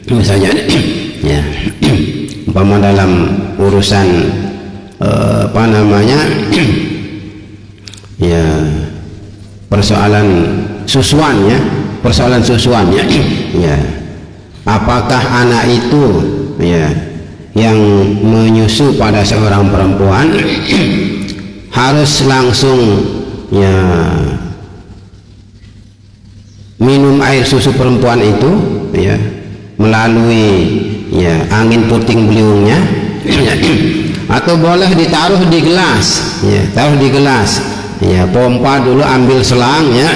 Bisa jadi ya. Umpama dalam urusan ya, persoalan susuan ya, ya. Apakah anak itu ya yang menyusu pada seorang perempuan harus langsung ya minum air susu perempuan itu ya melalui ya angin puting beliungnya atau boleh ditaruh di gelas ya, taruh di gelas ya, pompa dulu, ambil selang ya,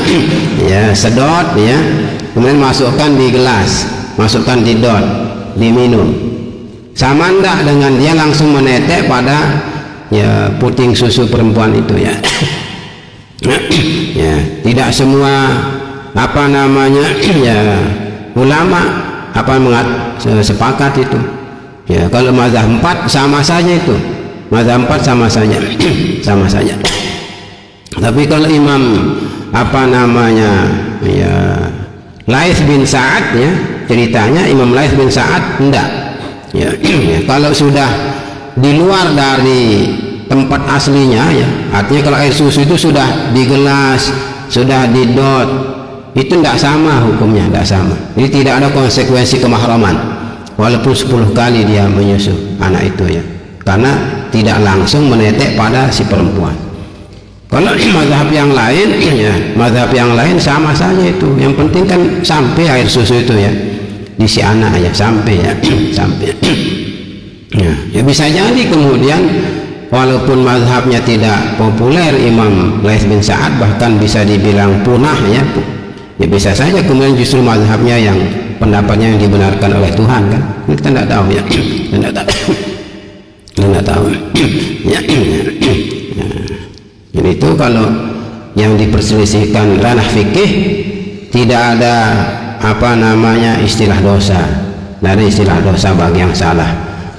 ya sedot ya, kemudian masukkan di gelas, masukkan di dot, diminum. Sama enggak dengan dia langsung menetek pada ya puting susu perempuan itu ya. Ya, tidak semua ya ulama sepakat itu ya. Kalau mazhab 4 sama saja itu, mazhab 4 sama saja sama saja. Tapi kalau Imam ya Laits bin Sa'ad ya, ceritanya Imam Laits bin Sa'ad enggak ya, ya. Kalau sudah di luar dari tempat aslinya ya, artinya kalau air susu itu sudah di gelas, sudah di dot, itu tidak sama hukumnya, tidak sama. Jadi tidak ada konsekuensi kemahraman walaupun 10 kali dia menyusu anak itu ya, karena tidak langsung menetek pada si perempuan. Kalau mazhab yang lain ya, mazhab yang lain sama saja itu, yang penting kan sampai air susu itu ya di si anak ya, sampai ya sampai ya. Ya bisa jadi kemudian walaupun mazhabnya tidak populer Imam Laits bin Sa'ad, bahkan bisa dibilang punah ya, ya bisa saja kemudian justru mazhabnya yang pendapatnya yang dibenarkan oleh Tuhan kan, kita tidak tahu ya, tidak tahu ya. Jadi itu kalau yang diperselisihkan ranah fikih, tidak ada apa namanya istilah dosa. Tidak ada istilah dosa bagi yang salah,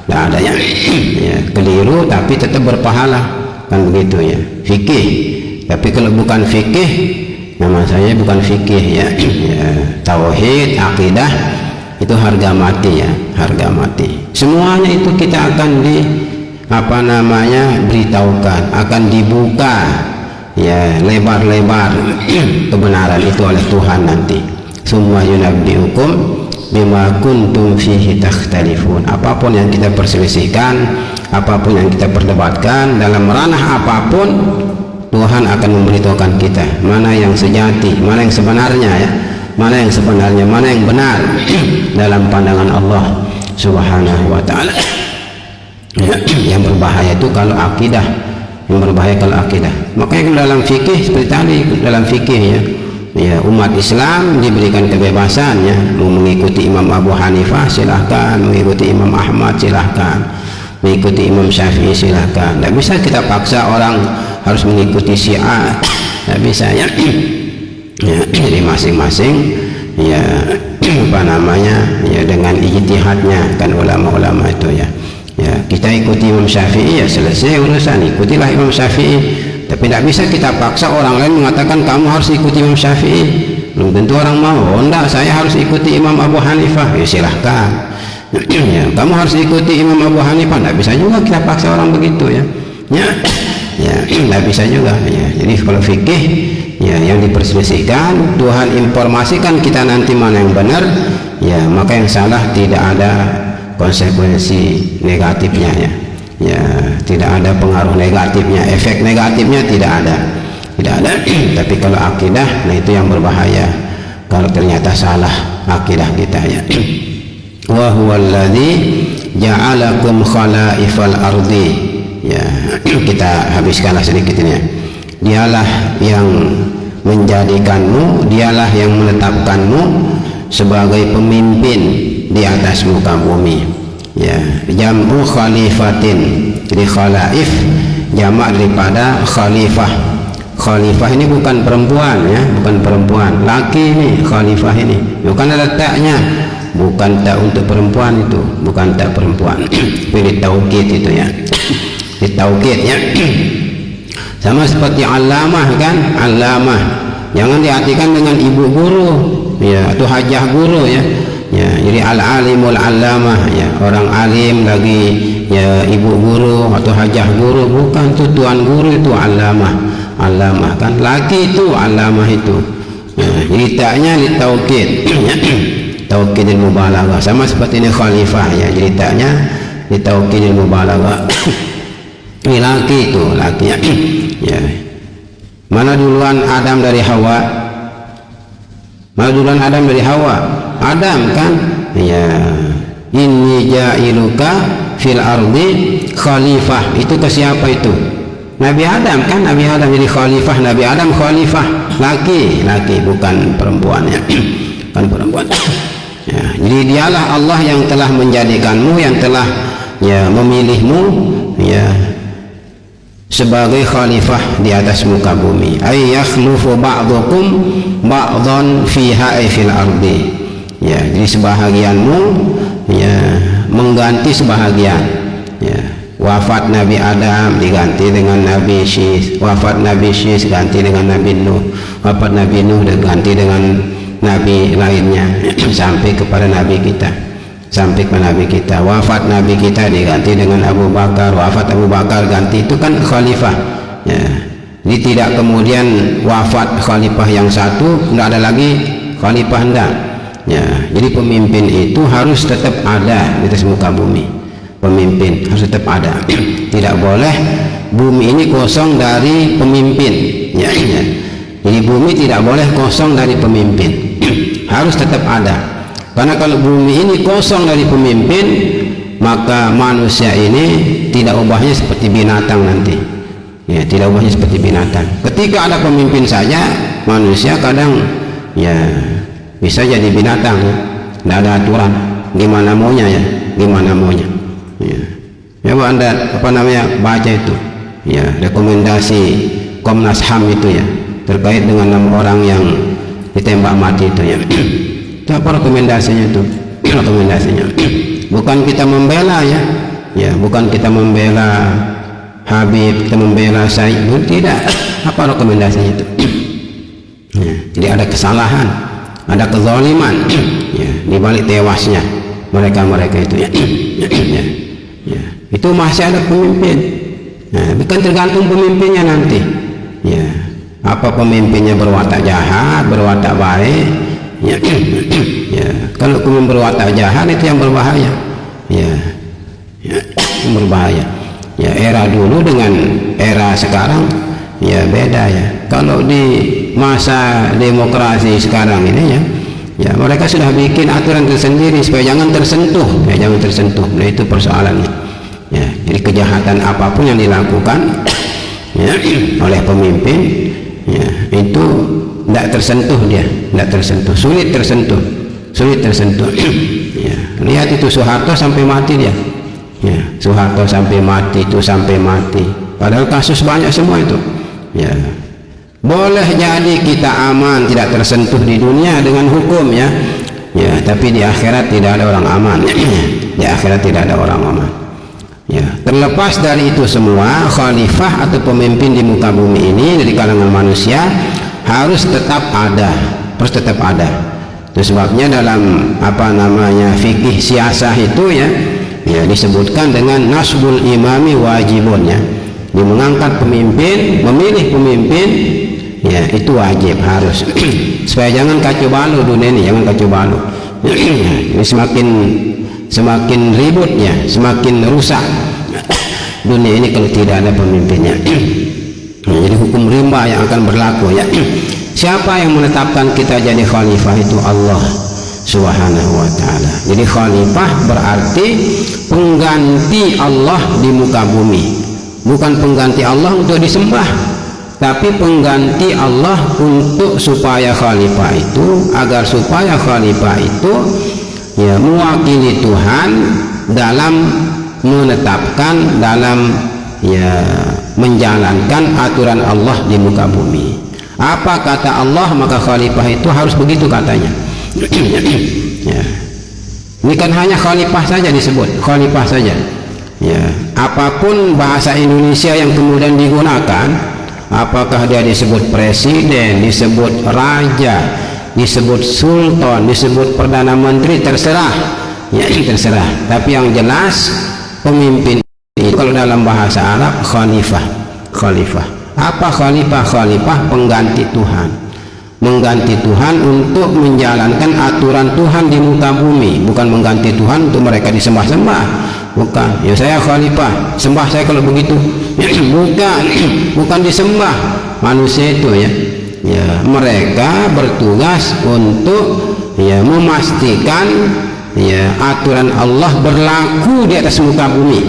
tidak ada yang ya, keliru tapi tetap berpahala, kan begitu ya, fikih. Tapi kalau bukan fikih, nama saya bukan fikih ya, ya tauhid, akidah itu harga mati ya, harga mati. Semuanya itu kita akan di apa namanya beritahukan, akan dibuka ya lebar-lebar kebenaran itu oleh Tuhan nanti. Semua yunabbiukum bima kuntum fihi takhtalifun. Apapun yang kita perselisihkan, apapun yang kita perdebatkan dalam ranah apapun, Tuhan akan memberitahukan kita mana yang sejati, mana yang sebenarnya ya, mana yang sebenarnya, mana yang benar dalam pandangan Allah Subhanahu wa taala. Ya, yang berbahaya itu kalau akidah, yang berbahaya kalau akidah. Makanya dalam fikih seperti tadi, dalam fikih ya, ya umat Islam diberikan kebebasan ya, mau mengikuti Imam Abu Hanifah silahkan, mengikuti Imam Ahmad silahkan, mengikuti Imam Syafi'i silahkan. Tidak bisa kita paksa orang harus mengikuti Syiah, tidak bisa ya. Ya, jadi masing-masing ya apa namanya ya dengan ijtihadnya kan ulama-ulama itu ya. Ya, kita ikuti Imam Syafi'i ya selesai urusan, ikutilah Imam Syafi'i. Tapi tidak bisa kita paksa orang lain mengatakan kamu harus ikuti Imam Syafi'i. Belum tentu orang mau. Oh enggak, saya harus ikuti Imam Abu Hanifah. Ya silahkan. Ya, kamu harus ikuti Imam Abu Hanifah. Tidak bisa juga kita paksa orang begitu ya. Ya, tidak bisa juga. Ya, jadi kalau fikih ya yang diperselisihkan, Tuhan informasikan kita nanti mana yang benar. Ya maka yang salah tidak ada konsekuensi negatifnya ya, ya tidak ada pengaruh negatifnya, efek negatifnya tidak ada. Tapi kalau akidah, nah itu yang berbahaya kalau ternyata salah akidah kita ya. Wa huwallazi ja'alakum khalaifal ardi ya, kita habiskanlah sedikit ini ya. Dialah yang menjadikanmu, dialah yang menetapkanmu sebagai pemimpin di atas muka bumi ya. Jam'u khalifatin, jadi khalaif jamak daripada khalifah. Khalifah ini bukan perempuan ya, bukan perempuan, laki ini khalifah ini, bukan ada taknya, bukan tak untuk perempuan itu, bukan tak perempuan. Pilih taukid itu ya, di taukid ya. Sama seperti alamah kan, alamah jangan diartikan dengan ibu guru ya atau hajah guru ya. Ya, jadi al-alimul alamah ya, orang alim lagi ya, ibu guru atau hajah guru, bukan itu tuan guru, itu alamah. Alamah kan laki itu alamah itu ya, jadi taknya ditaukid ya. Taukidil mubalaghah sama seperti ini khalifah ya, jadi taknya ditaukidil mubalaghah. Ini laki itu laki ya. Mana duluan Adam dari Hawa? Mana duluan Adam dari Hawa? Adam kan ya, inni ja'iluka fil ardi khalifah, itu ke siapa itu? Nabi Adam kan, Nabi Adam jadi khalifah, Nabi Adam khalifah, laki bukan perempuan ya. Bukan perempuan ya, jadi dialah Allah yang telah menjadikanmu, yang telah ya memilihmu ya sebagai khalifah di atas muka bumi. Ay yakhlufu ba'dukum ba'dhan fiha ay fil ardi ya, jadi sebahagianmu ya mengganti sebahagian ya. Wafat Nabi Adam diganti dengan Nabi Syis, wafat Nabi Syis ganti dengan Nabi Nuh, wafat Nabi Nuh diganti dengan Nabi lainnya sampai kepada Nabi kita, sampai ke Nabi kita. Wafat Nabi kita diganti dengan Abu Bakar, wafat Abu Bakar ganti, itu kan khalifah ya. Jadi tidak kemudian wafat khalifah yang satu tidak ada lagi khalifah, enggak ya. Jadi pemimpin itu harus tetap ada di atas muka bumi, pemimpin harus tetap ada. Tidak boleh bumi ini kosong dari pemimpin ya. Jadi bumi tidak boleh kosong dari pemimpin, harus tetap ada. Karena kalau bumi ini kosong dari pemimpin, maka manusia ini tidak ubahnya seperti binatang nanti ya, tidak ubahnya seperti binatang. Ketika ada pemimpin saja, manusia kadang ya bisa jadi binatang ya. Tidak ada aturan, gimana maunya ya, gimana maunya ya. Coba Anda apa namanya baca itu ya, rekomendasi Komnas HAM itu ya, terkait dengan 6 orang yang ditembak mati itu ya. Itu apa rekomendasinya itu? Rekomendasinya bukan kita membela ya, bukan kita membela Habib, kita membela Said, tidak. Apa rekomendasinya itu? Ya, jadi ada kesalahan, ada kezaliman ya, di balik tewasnya mereka itu ya. Ya, itu masih ada pemimpin. Nah, bukan tergantung pemimpinnya nanti. Ya, apa pemimpinnya berwatak jahat, berwatak baik? Ya, ya. Kalau pemimpin berwatak jahat itu yang berbahaya. Ya, yang berbahaya. Ya, era dulu dengan era sekarang ya beda ya. Kalau di masa demokrasi sekarang ini ya mereka sudah bikin aturan tersendiri supaya jangan tersentuh, jangan tersentuh. Nah, itu persoalannya. Ya, jadi kejahatan apapun yang dilakukan ya, oleh pemimpin ya, itu tidak tersentuh, tidak tersentuh, sulit tersentuh. Ya, lihat itu Soeharto sampai mati dia. Ya, Soeharto sampai mati itu sampai mati. Padahal kasus banyak semua itu. Ya, boleh jadi kita aman, tidak tersentuh di dunia dengan hukum ya. Ya, tapi di akhirat tidak ada orang aman. Di akhirat tidak ada orang aman. Ya, terlepas dari itu semua, khalifah atau pemimpin di muka bumi ini dari kalangan manusia harus tetap ada, Itu sebabnya dalam fikih siasah itu ya disebutkan dengan nasbul imami wajibun ya. Dia mengangkat pemimpin, memilih pemimpin ya itu wajib, harus. Supaya jangan kacau balau dunia ini, jangan kacau balau. Ini semakin ributnya, semakin rusak dunia ini kalau tidak ada pemimpinnya. Jadi hukum rimba yang akan berlaku ya. Siapa yang menetapkan kita jadi khalifah? Itu Allah Subhanahu wa ta'ala. Jadi khalifah berarti pengganti Allah di muka bumi, bukan pengganti Allah untuk disembah, tapi pengganti Allah untuk supaya khalifah itu, agar supaya khalifah itu ya mewakili Tuhan dalam menetapkan, dalam ya menjalankan aturan Allah di muka bumi. Apa kata Allah, maka khalifah itu harus begitu katanya. Ya. Ini kan hanya khalifah saja disebut, khalifah saja. Ya, apapun bahasa Indonesia yang kemudian digunakan, apakah dia disebut presiden, disebut raja, disebut sultan, disebut perdana menteri, terserah. Ya, terserah. Tapi yang jelas pemimpin itu kalau dalam bahasa Arab khalifah. Apa khalifah? Khalifah pengganti Tuhan, mengganti Tuhan untuk menjalankan aturan Tuhan di muka bumi, bukan mengganti Tuhan untuk mereka disembah-sembah. Bukan, ya saya khalifah, sembah saya kalau begitu. bukan disembah manusia itu ya. Ya, mereka bertugas untuk ya memastikan ya aturan Allah berlaku di atas muka bumi.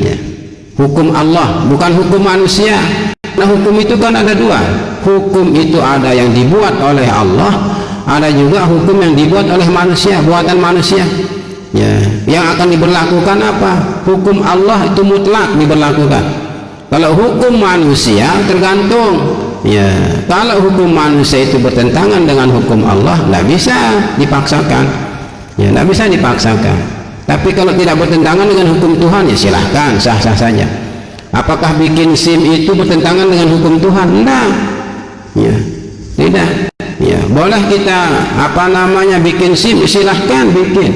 Ya. Hukum Allah, bukan hukum manusia. Nah, hukum itu kan ada dua. Hukum itu ada yang dibuat oleh Allah, ada juga hukum yang dibuat oleh manusia, buatan manusia. Ya, yang akan diberlakukan apa? Hukum Allah itu mutlak diberlakukan. Kalau hukum manusia tergantung. Ya, kalau hukum manusia itu bertentangan dengan hukum Allah, tidak bisa dipaksakan. Ya, tidak bisa dipaksakan. Tapi kalau tidak bertentangan dengan hukum Tuhan, ya silahkan, sah-sah saja. Apakah bikin SIM itu bertentangan dengan hukum Tuhan? Tidak. Ya, tidak. Ya, boleh kita bikin SIM, silahkan bikin.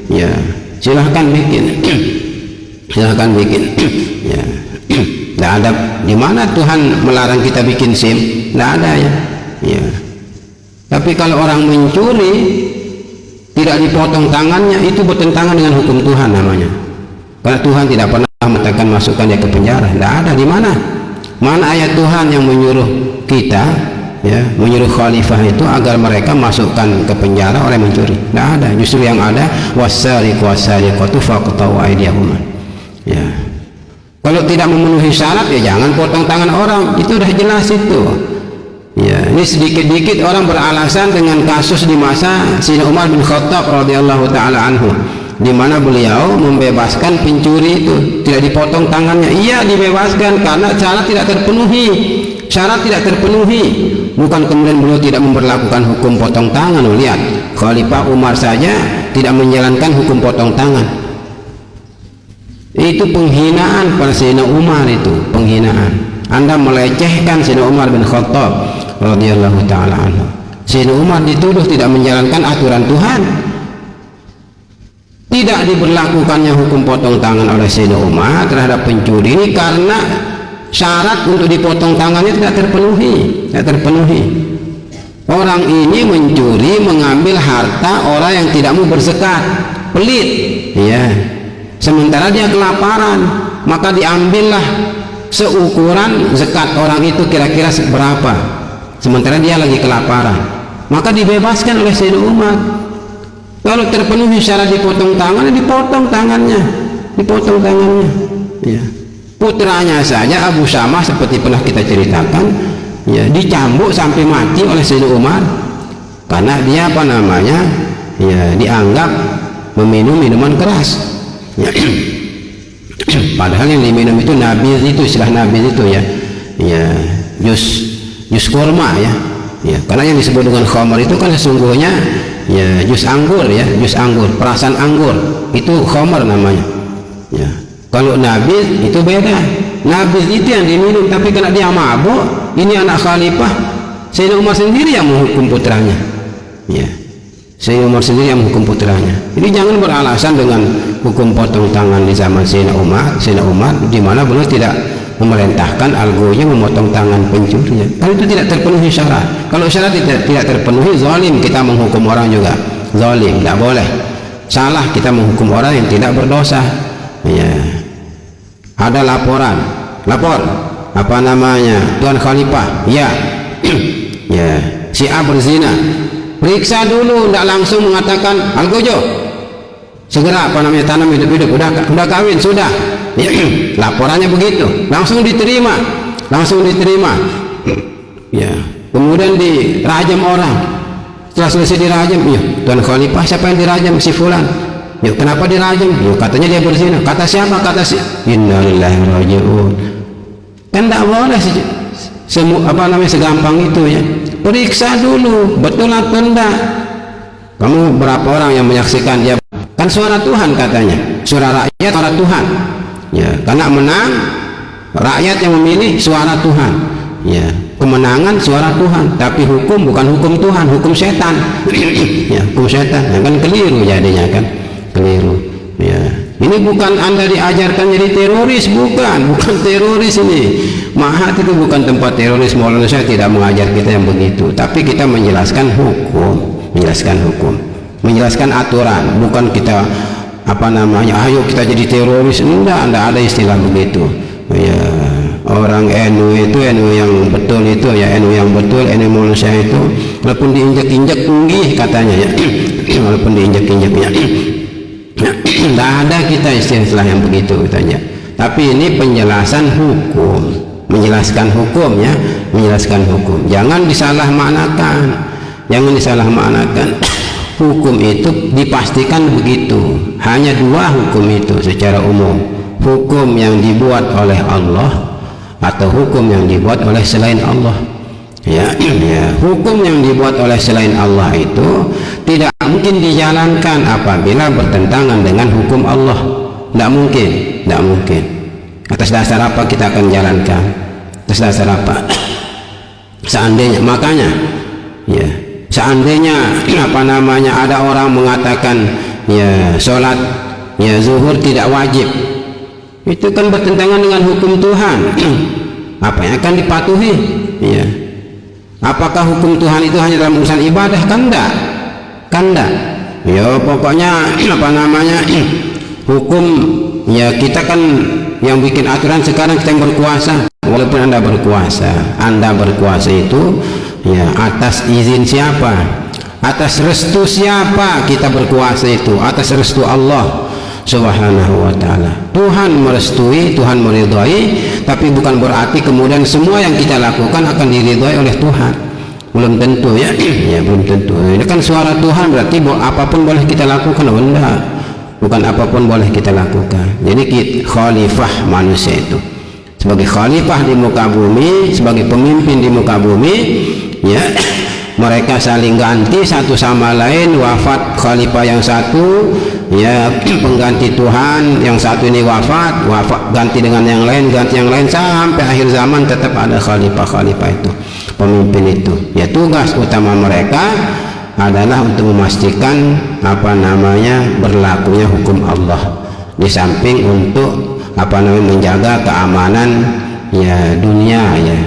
Ya, silahkan bikin. Silahkan bikin. Ya. Tidak ada di mana Tuhan melarang kita bikin SIM, tidak ada ya. Ya. Tapi kalau orang mencuri tidak dipotong tangannya, itu bertentangan dengan hukum Tuhan namanya. Karena Tuhan tidak pernah mengatakan masukkan dia ke penjara. Tidak ada di mana. Mana ayat Tuhan yang menyuruh kita, ya, menyuruh khalifah itu agar mereka masukkan ke penjara oleh mencuri? Tidak ada. Justru yang ada wasariqu wasariqatu faqta'u aydiyahuma. Ya. Kalau tidak memenuhi syarat, ya jangan potong tangan orang. Itu sudah jelas itu. Ya, ini sedikit-dikit orang beralasan dengan kasus di masa Sayyidina Umar bin Khattab radhiyallahu taala anhu, di mana beliau membebaskan pencuri itu, tidak dipotong tangannya. Iya, dibebaskan karena syarat tidak terpenuhi. syarat tidak terpenuhi. Bukan kemudian beliau tidak memperlakukan hukum potong tangan. Lihat, Khalifah Umar saja tidak menjalankan hukum potong tangan. Itu penghinaan pada Sayyidina Umar, itu penghinaan. Anda melecehkan Sayyidina Umar bin Khattab radhiyallahu taala anhu. Sayyidina Umar dituduh tidak menjalankan aturan Tuhan. Tidak diberlakukannya hukum potong tangan oleh Sayyidina Umar terhadap pencuri karena syarat untuk dipotong tangannya tidak terpenuhi. Orang ini mencuri, mengambil harta orang yang tidak mau berzakat, pelit, ya. Sementara dia kelaparan, maka diambillah seukuran zakat orang itu kira-kira seberapa. Sementara dia lagi kelaparan, maka dibebaskan oleh Sayyidina Umar. Kalau terpenuhi syarat dipotong tangannya, dipotong tangannya. Ya. Putranya saja Abu Syamah seperti pernah kita ceritakan, ya, dicambuk sampai mati oleh Sayyidina Umar karena dia ya, dianggap meminum minuman keras. Ya. Padahal yang diminum itu nabiz, itu istilah nabiz itu ya, jus kurma ya. Karena yang disebut dengan khamar itu kan sesungguhnya ya jus anggur, perasan anggur, itu khamar namanya. Ya. Kalau nabiz itu beda. Nabiz itu yang diminum, tapi karena dia mabuk, ini anak khalifah, Sayyidina Umar sendiri yang menghukum putranya. Ya. Sayyidina Umar sendiri yang menghukum putranya. Jadi jangan beralasan dengan hukum potong tangan di zaman Sayyidina Umar, di mana beliau tidak memerintahkan algonya memotong tangan pencuri. Kalau itu tidak terpenuhi syarat. Kalau syarat tidak terpenuhi, zalim kita menghukum orang juga. Zalim, tidak boleh. Salah kita menghukum orang yang tidak berdosa. Ya. Ada lapor, Tuan Khalifah, ya, ya, si A berzina, periksa dulu, tidak langsung mengatakan algojo, segera tanam hidup, udah kawin, sudah, ya, laporannya begitu, langsung diterima, ya, kemudian dirajam orang, setelah selesai dirajam, ya, Tuan Khalifah, siapa yang dirajam? Si Fulan. Yuk, kenapa dirajam? Yuk, katanya dia berzina. Kata siapa? Kata si Innalillahi raji'un. Kan tidak boleh segampang itu ya. Periksa dulu betul atau enggak. Kamu berapa orang yang menyaksikan dia? Kan suara Tuhan katanya, suara rakyat suara Tuhan. Ya, karena menang rakyat yang memilih suara Tuhan. Ya, kemenangan suara Tuhan, tapi hukum bukan hukum Tuhan, hukum setan. Ya, hukum setan. Ya, kan keliru jadinya kan. Keliru, ya. Ini bukan Anda diajarkan jadi teroris, bukan teroris ini. Mahat itu bukan tempat teroris. Maulana saya tidak mengajar kita yang begitu, tapi kita menjelaskan hukum, menjelaskan aturan, bukan kita ayo kita jadi teroris. Enggak ada istilah begitu. Ya, orang NU itu NU yang betul itu ya, NU yang betul, NU Maulana saya itu walaupun diinjak-injak tinggi katanya ya, walaupun diinjak-injaknya. Tidak ada kita istilah yang begitu katanya. Tapi ini penjelasan hukum, menjelaskan hukum ya, menjelaskan hukum. Jangan disalah maknakan. Hukum itu dipastikan begitu. Hanya dua hukum itu secara umum. Hukum yang dibuat oleh Allah atau hukum yang dibuat oleh selain Allah. Ya, hukum yang dibuat oleh selain Allah itu tidak mungkin dijalankan apabila bertentangan dengan hukum Allah. Tidak mungkin. Atas dasar apa kita akan jalankan? Atas dasar apa? Seandainya, makanya, ya, seandainya ada orang mengatakan ya sholat ya zuhur tidak wajib, itu kan bertentangan dengan hukum Tuhan. Apa yang akan dipatuhi? Ya. Apakah hukum Tuhan itu hanya dalam urusan ibadah? Kan enggak. Ya pokoknya hukum ya kita kan yang bikin aturan sekarang kita yang berkuasa. Walaupun Anda berkuasa itu ya atas izin siapa? Atas restu siapa kita berkuasa itu? Atas restu Allah Subhanahu wa ta'ala. Tuhan merestui, Tuhan meridhai, tapi bukan berarti kemudian semua yang kita lakukan akan diridhai oleh Tuhan. Belum tentu ya. Ya belum tentu. Ini kan suara Tuhan, berarti apapun boleh kita lakukan. Enggak. Bukan apapun boleh kita lakukan. Jadi khalifah manusia itu sebagai khalifah di muka bumi, sebagai pemimpin di muka bumi, ya. Mereka saling ganti satu sama lain, wafat khalifah yang satu, ya, pengganti Tuhan yang satu ini wafat ganti dengan yang lain, ganti yang lain, sampai akhir zaman tetap ada khalifah itu, pemimpin itu. Ya, tugas utama mereka adalah untuk memastikan berlakunya hukum Allah, di samping untuk menjaga keamanan ya dunia, ya.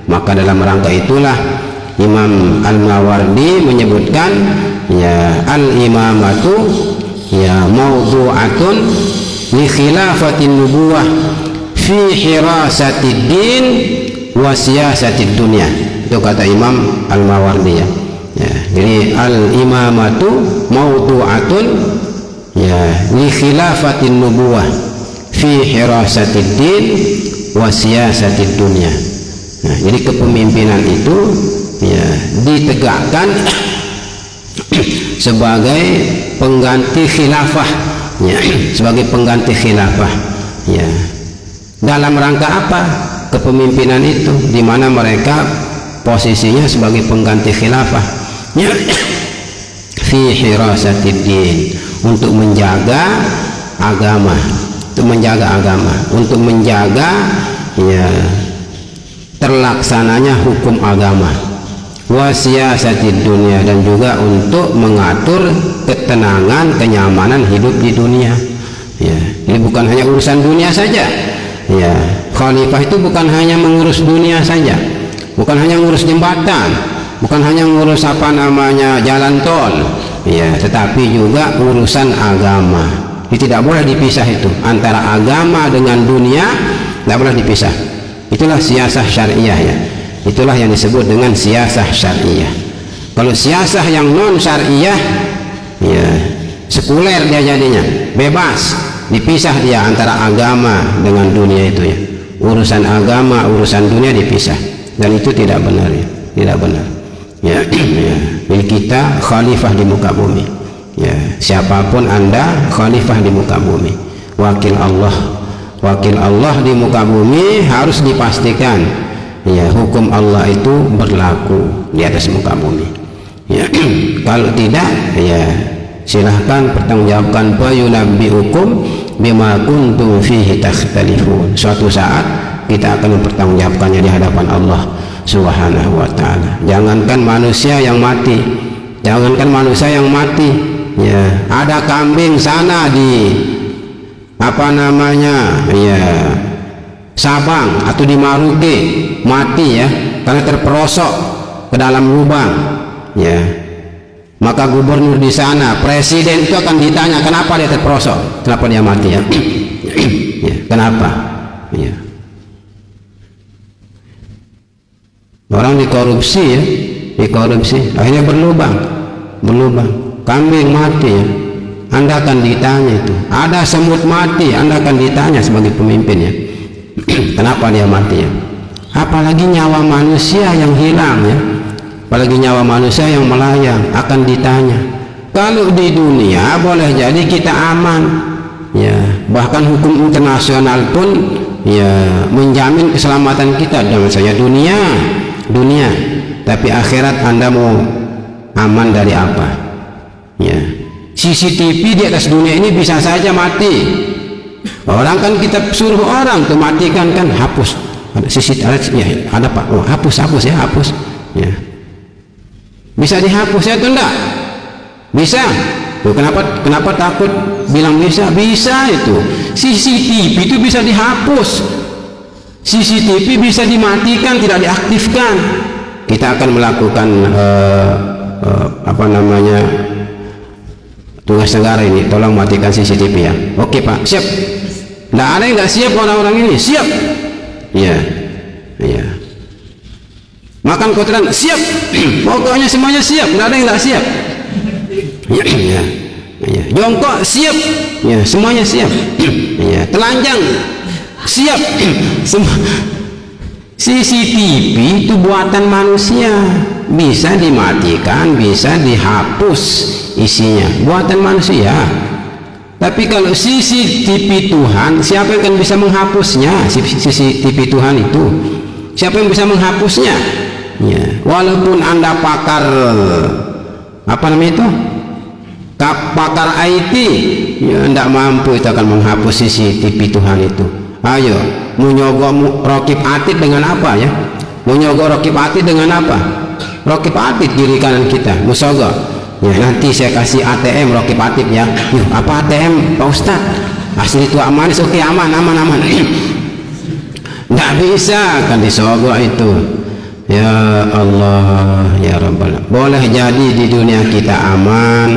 Maka dalam rangka itulah Imam Al-Mawardi menyebutkan, ya, al-imamatu ya mawdu'atun li khilafatin nubuwah fi hirasatid din wa siyasatid dunya. Itu kata Imam Al-Mawardi, ya. Ya, jadi al-imamatu mawdu'atun ya li khilafatin nubuwah fi hirasatid din wa siyasatid dunya. Nah, jadi kepemimpinan itu ya ditegakkan sebagai pengganti khilafah, ya, sebagai pengganti khilafah, ya. Dalam rangka apa kepemimpinan itu, di mana mereka posisinya sebagai pengganti khilafah, ya, fi hirasatid din, untuk menjaga agama, untuk menjaga ya terlaksananya hukum agama, wasiyasatid dunia, dan juga untuk mengatur ketenangan, kenyamanan hidup di dunia, ya. Ini bukan hanya urusan dunia saja, ya. Khalifah itu bukan hanya mengurus dunia saja, bukan hanya ngurus jembatan, bukan hanya ngurus jalan tol, ya, tetapi juga urusan agama. Ini tidak boleh dipisah, itu antara agama dengan dunia tidak boleh dipisah. Itulah siasah syariah, ya. Itulah yang disebut dengan siasah syariah. Kalau siasah yang non syariah, ya, sekuler dia jadinya, bebas, dipisah dia antara agama dengan dunia itu, ya. Urusan agama, urusan dunia dipisah, dan itu tidak benar, ya. Tidak benar, ya. Ya. Jadi kita khalifah di muka bumi, ya. Siapapun Anda, khalifah di muka bumi, wakil Allah di muka bumi, harus dipastikan, ya, hukum Allah itu berlaku di atas muka bumi, ya. Kalau tidak, ya, silahkan pertanggungjawabkan, fayunabbi'ukum bima kuntum fihi takhtalifun. Suatu saat kita akan mempertanggungjawabkannya di hadapan Allah Subhanahu wa ta'ala. Jangankan manusia yang mati, ya, ada kambing sana di ya Sabang atau di Maruge, mati, ya, karena terperosok ke dalam lubang, ya. Maka gubernur di sana, presiden itu akan ditanya, kenapa dia terperosok, kenapa dia mati, ya. Ya, kenapa, ya. Orang dikorupsi, ya, akhirnya berlubang, kambing mati, ya. Anda akan ditanya itu. Ada semut mati, Anda akan ditanya sebagai pemimpin, ya. Kenapa dia mati, ya. Apalagi nyawa manusia yang hilang, ya. Apalagi nyawa manusia yang melayang, akan ditanya. Kalau di dunia boleh jadi kita aman, ya, bahkan hukum internasional pun, ya, menjamin keselamatan kita dengan saja dunia. Tapi akhirat Anda mau aman dari apa, ya. CCTV di atas dunia ini bisa saja mati. Orang kan kita suruh orang tuh matikan, kan, hapus. Ada CCTV, ya, ada Pak, oh, hapus, ya. Bisa dihapus, ya, tuh enggak? Bisa. Tuh, kenapa takut bilang bisa? Bisa itu. CCTV itu bisa dihapus. CCTV bisa dimatikan, tidak diaktifkan. Kita akan melakukan tugas negara ini, tolong matikan CCTV, ya. Oke, Pak, siap. Nggak ada yang nggak siap, orang-orang ini siap, ya. Makan kotoran siap, pokoknya semuanya siap, nggak ada yang nggak siap, ya. Jongkok siap, ya, semuanya siap, ya. Telanjang siap, semua. CCTV itu buatan manusia, bisa dimatikan, bisa dihapus isinya, buatan manusia, Tapi kalau CCTV Tuhan, siapa yang akan bisa menghapusnya? CCTV Tuhan itu, siapa yang bisa menghapusnya? Ya, walaupun Anda pakar apa namanya itu? Pakar IT, ya, tidak mampu itu akan menghapus CCTV Tuhan itu. Ayo, mau nyogok Rokib Atid dengan apa ya? Mau nyogok Rokib Atid dengan apa? Rokib Atid kiri kanan kita, musogok. Ya, nanti saya kasih ATM Rokib Atid ya. Yuh, apa ATM Pak Ustad? Asli tua manis, oke, aman. Nggak bisa kan disogok itu. Ya Allah, ya Rabbal. Boleh jadi di dunia kita aman,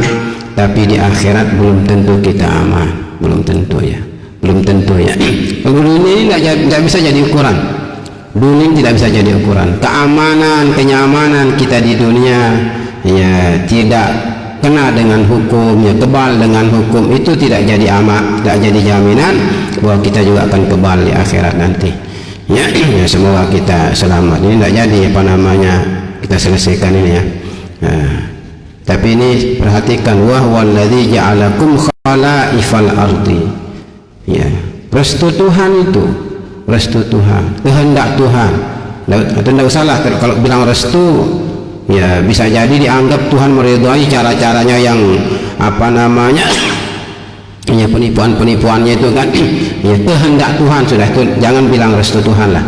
tapi di akhirat belum tentu kita aman. Belum tentu ya. Kalau dunia ini nggak bisa jadi ukuran. Dunia ini tidak bisa jadi ukuran. Keamanan, kenyamanan kita di dunia, ya, tidak kena dengan hukum, ya, kebal dengan hukum, itu tidak jadi tidak jadi jaminan bahwa kita juga akan kebal di akhirat nanti. Ya, ya, semoga kita selamat. Ini tidak jadi apa namanya kita selesaikan ini ya. Nah, tapi ini perhatikan, wa huwallazi ja'alakum khalaifal ardi. Ya, restu Tuhan itu, restu Tuhan, kehendak Tuhan. Atau tidak usahlah kalau bilang restu, ya bisa jadi dianggap Tuhan meridhai cara-caranya yang apa namanya, ya, penipuannya itu kan. Ya, kehendak Tuhan sudah, itu jangan bilang restu Tuhan lah.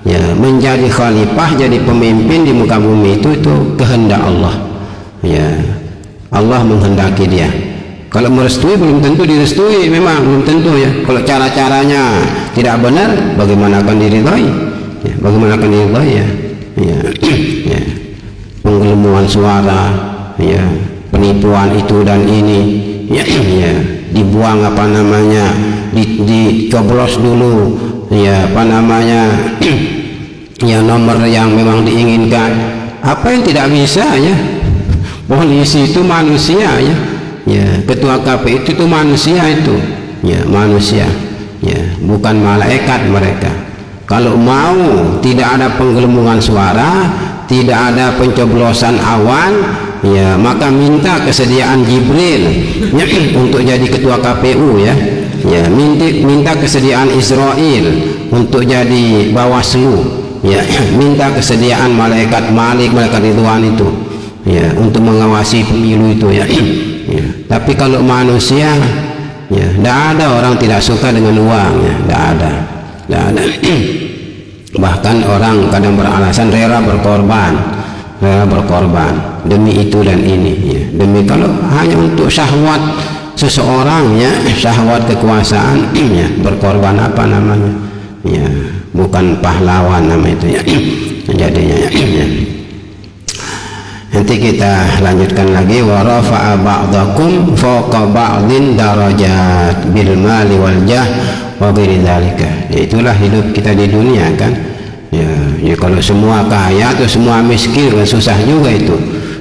Ya, menjadi khalifah, jadi pemimpin di muka bumi itu kehendak Allah. Ya, Allah menghendaki dia. Kalau merestui belum tentu direstui, memang belum tentu ya. Kalau cara-caranya tidak benar, bagaimana akan diridhai? Ya, bagaimana akan diridhai ya? Ya, ya. Penggelembungan suara, ya, penipuan itu dan ini, ya, ya, dibuang apa namanya, dicoblos dulu, ya, apa namanya, ya, nomor yang memang diinginkan. Apa yang tidak bisa ya? Polisi itu manusia ya. Ya, ketua KPU itu manusia itu, ya, manusia, ya, bukan malaikat mereka. Kalau mau tidak ada penggelembungan suara, tidak ada pencoblosan awan, ya, maka minta kesediaan Jibril ya, untuk jadi ketua KPU ya. Ya, minta kesediaan Israel untuk jadi Bawaslu ya, minta kesediaan malaikat Malik, malaikat Ridwan itu ya, untuk mengawasi pemilu itu ya. Ya, tapi kalau manusia, ya, tidak ada orang tidak suka dengan uang ya, tidak ada. Bahkan orang kadang beralasan rela berkorban demi itu dan ini ya. Demi kalau hanya untuk syahwat seseorang ya, syahwat kekuasaan ya, berkorban apa namanya ya, bukan pahlawan nama itu ya. Jadinya ya. Nanti kita lanjutkan lagi, wa rafa'a ba'dakum fawqa ba'din darajat bil mali wal jah wa ghairi dzalika. Itulah hidup kita di dunia kan. Ya, ya, kalau semua kaya atau semua miskin kan susah juga itu.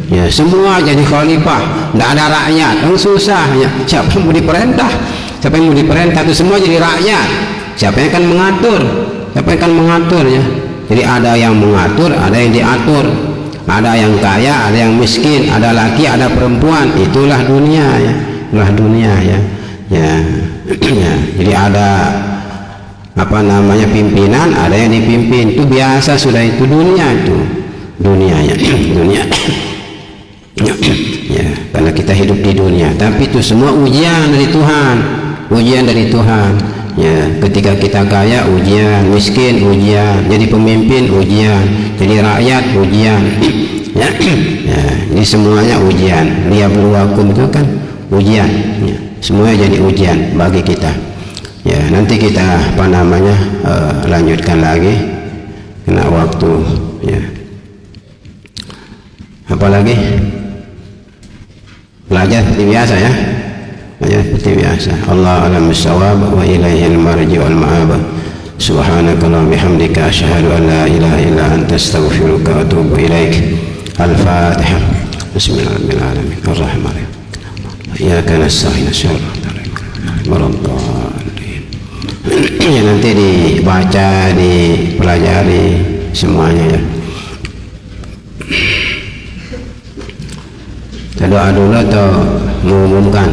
Ya, semua jadi khalifah, tidak ada rakyat, kan susah ya. Siapa yang mau diperintah? Siapa yang mau diperintah itu semua jadi rakyat. Siapa yang akan mengatur? Siapa yang akan mengatur ya? Jadi ada yang mengatur, ada yang diatur. Ada yang kaya, ada yang miskin, ada laki, ada perempuan. Itulah dunia ya, itulah dunia ya. Ya, ya. Jadi ada apa namanya pimpinan, ada yang dipimpin. Itu biasa sudah, itu dunia ya, dunia. Ya, karena kita hidup di dunia. Tapi itu semua ujian dari Tuhan, ujian dari Tuhan. Ya, ketika kita kaya ujian, miskin ujian, jadi pemimpin ujian, jadi rakyat ujian. Ya, ya, ini semuanya ujian. Liyabluwakum itu kan ujian. Ya, semuanya jadi ujian bagi kita. Ya, nanti kita apa namanya lanjutkan lagi, kena waktu. Ya, apa lagi? Belajar seperti biasa ya. Ya, seperti biasa. Allah a'lam bis-shawab wa ilaihil marji wal ma'ab. Subhanakallahumma bihamdika asyhadu an la ilaha illa anta astaghfiruka wa atubu ilaik. Al-Fatihah. Bismillahirrahmanirrahim. Ar-Rahmanir Rahim. Iyyaka nasta'in ya, nanti dibaca, dipelajari semuanya ya. Kita doa dulu atau mengumumkan?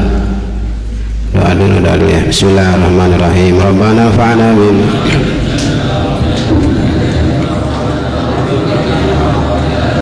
doa dulu ya. Bismillahirrahmanirrahim. Rabbana fa'na min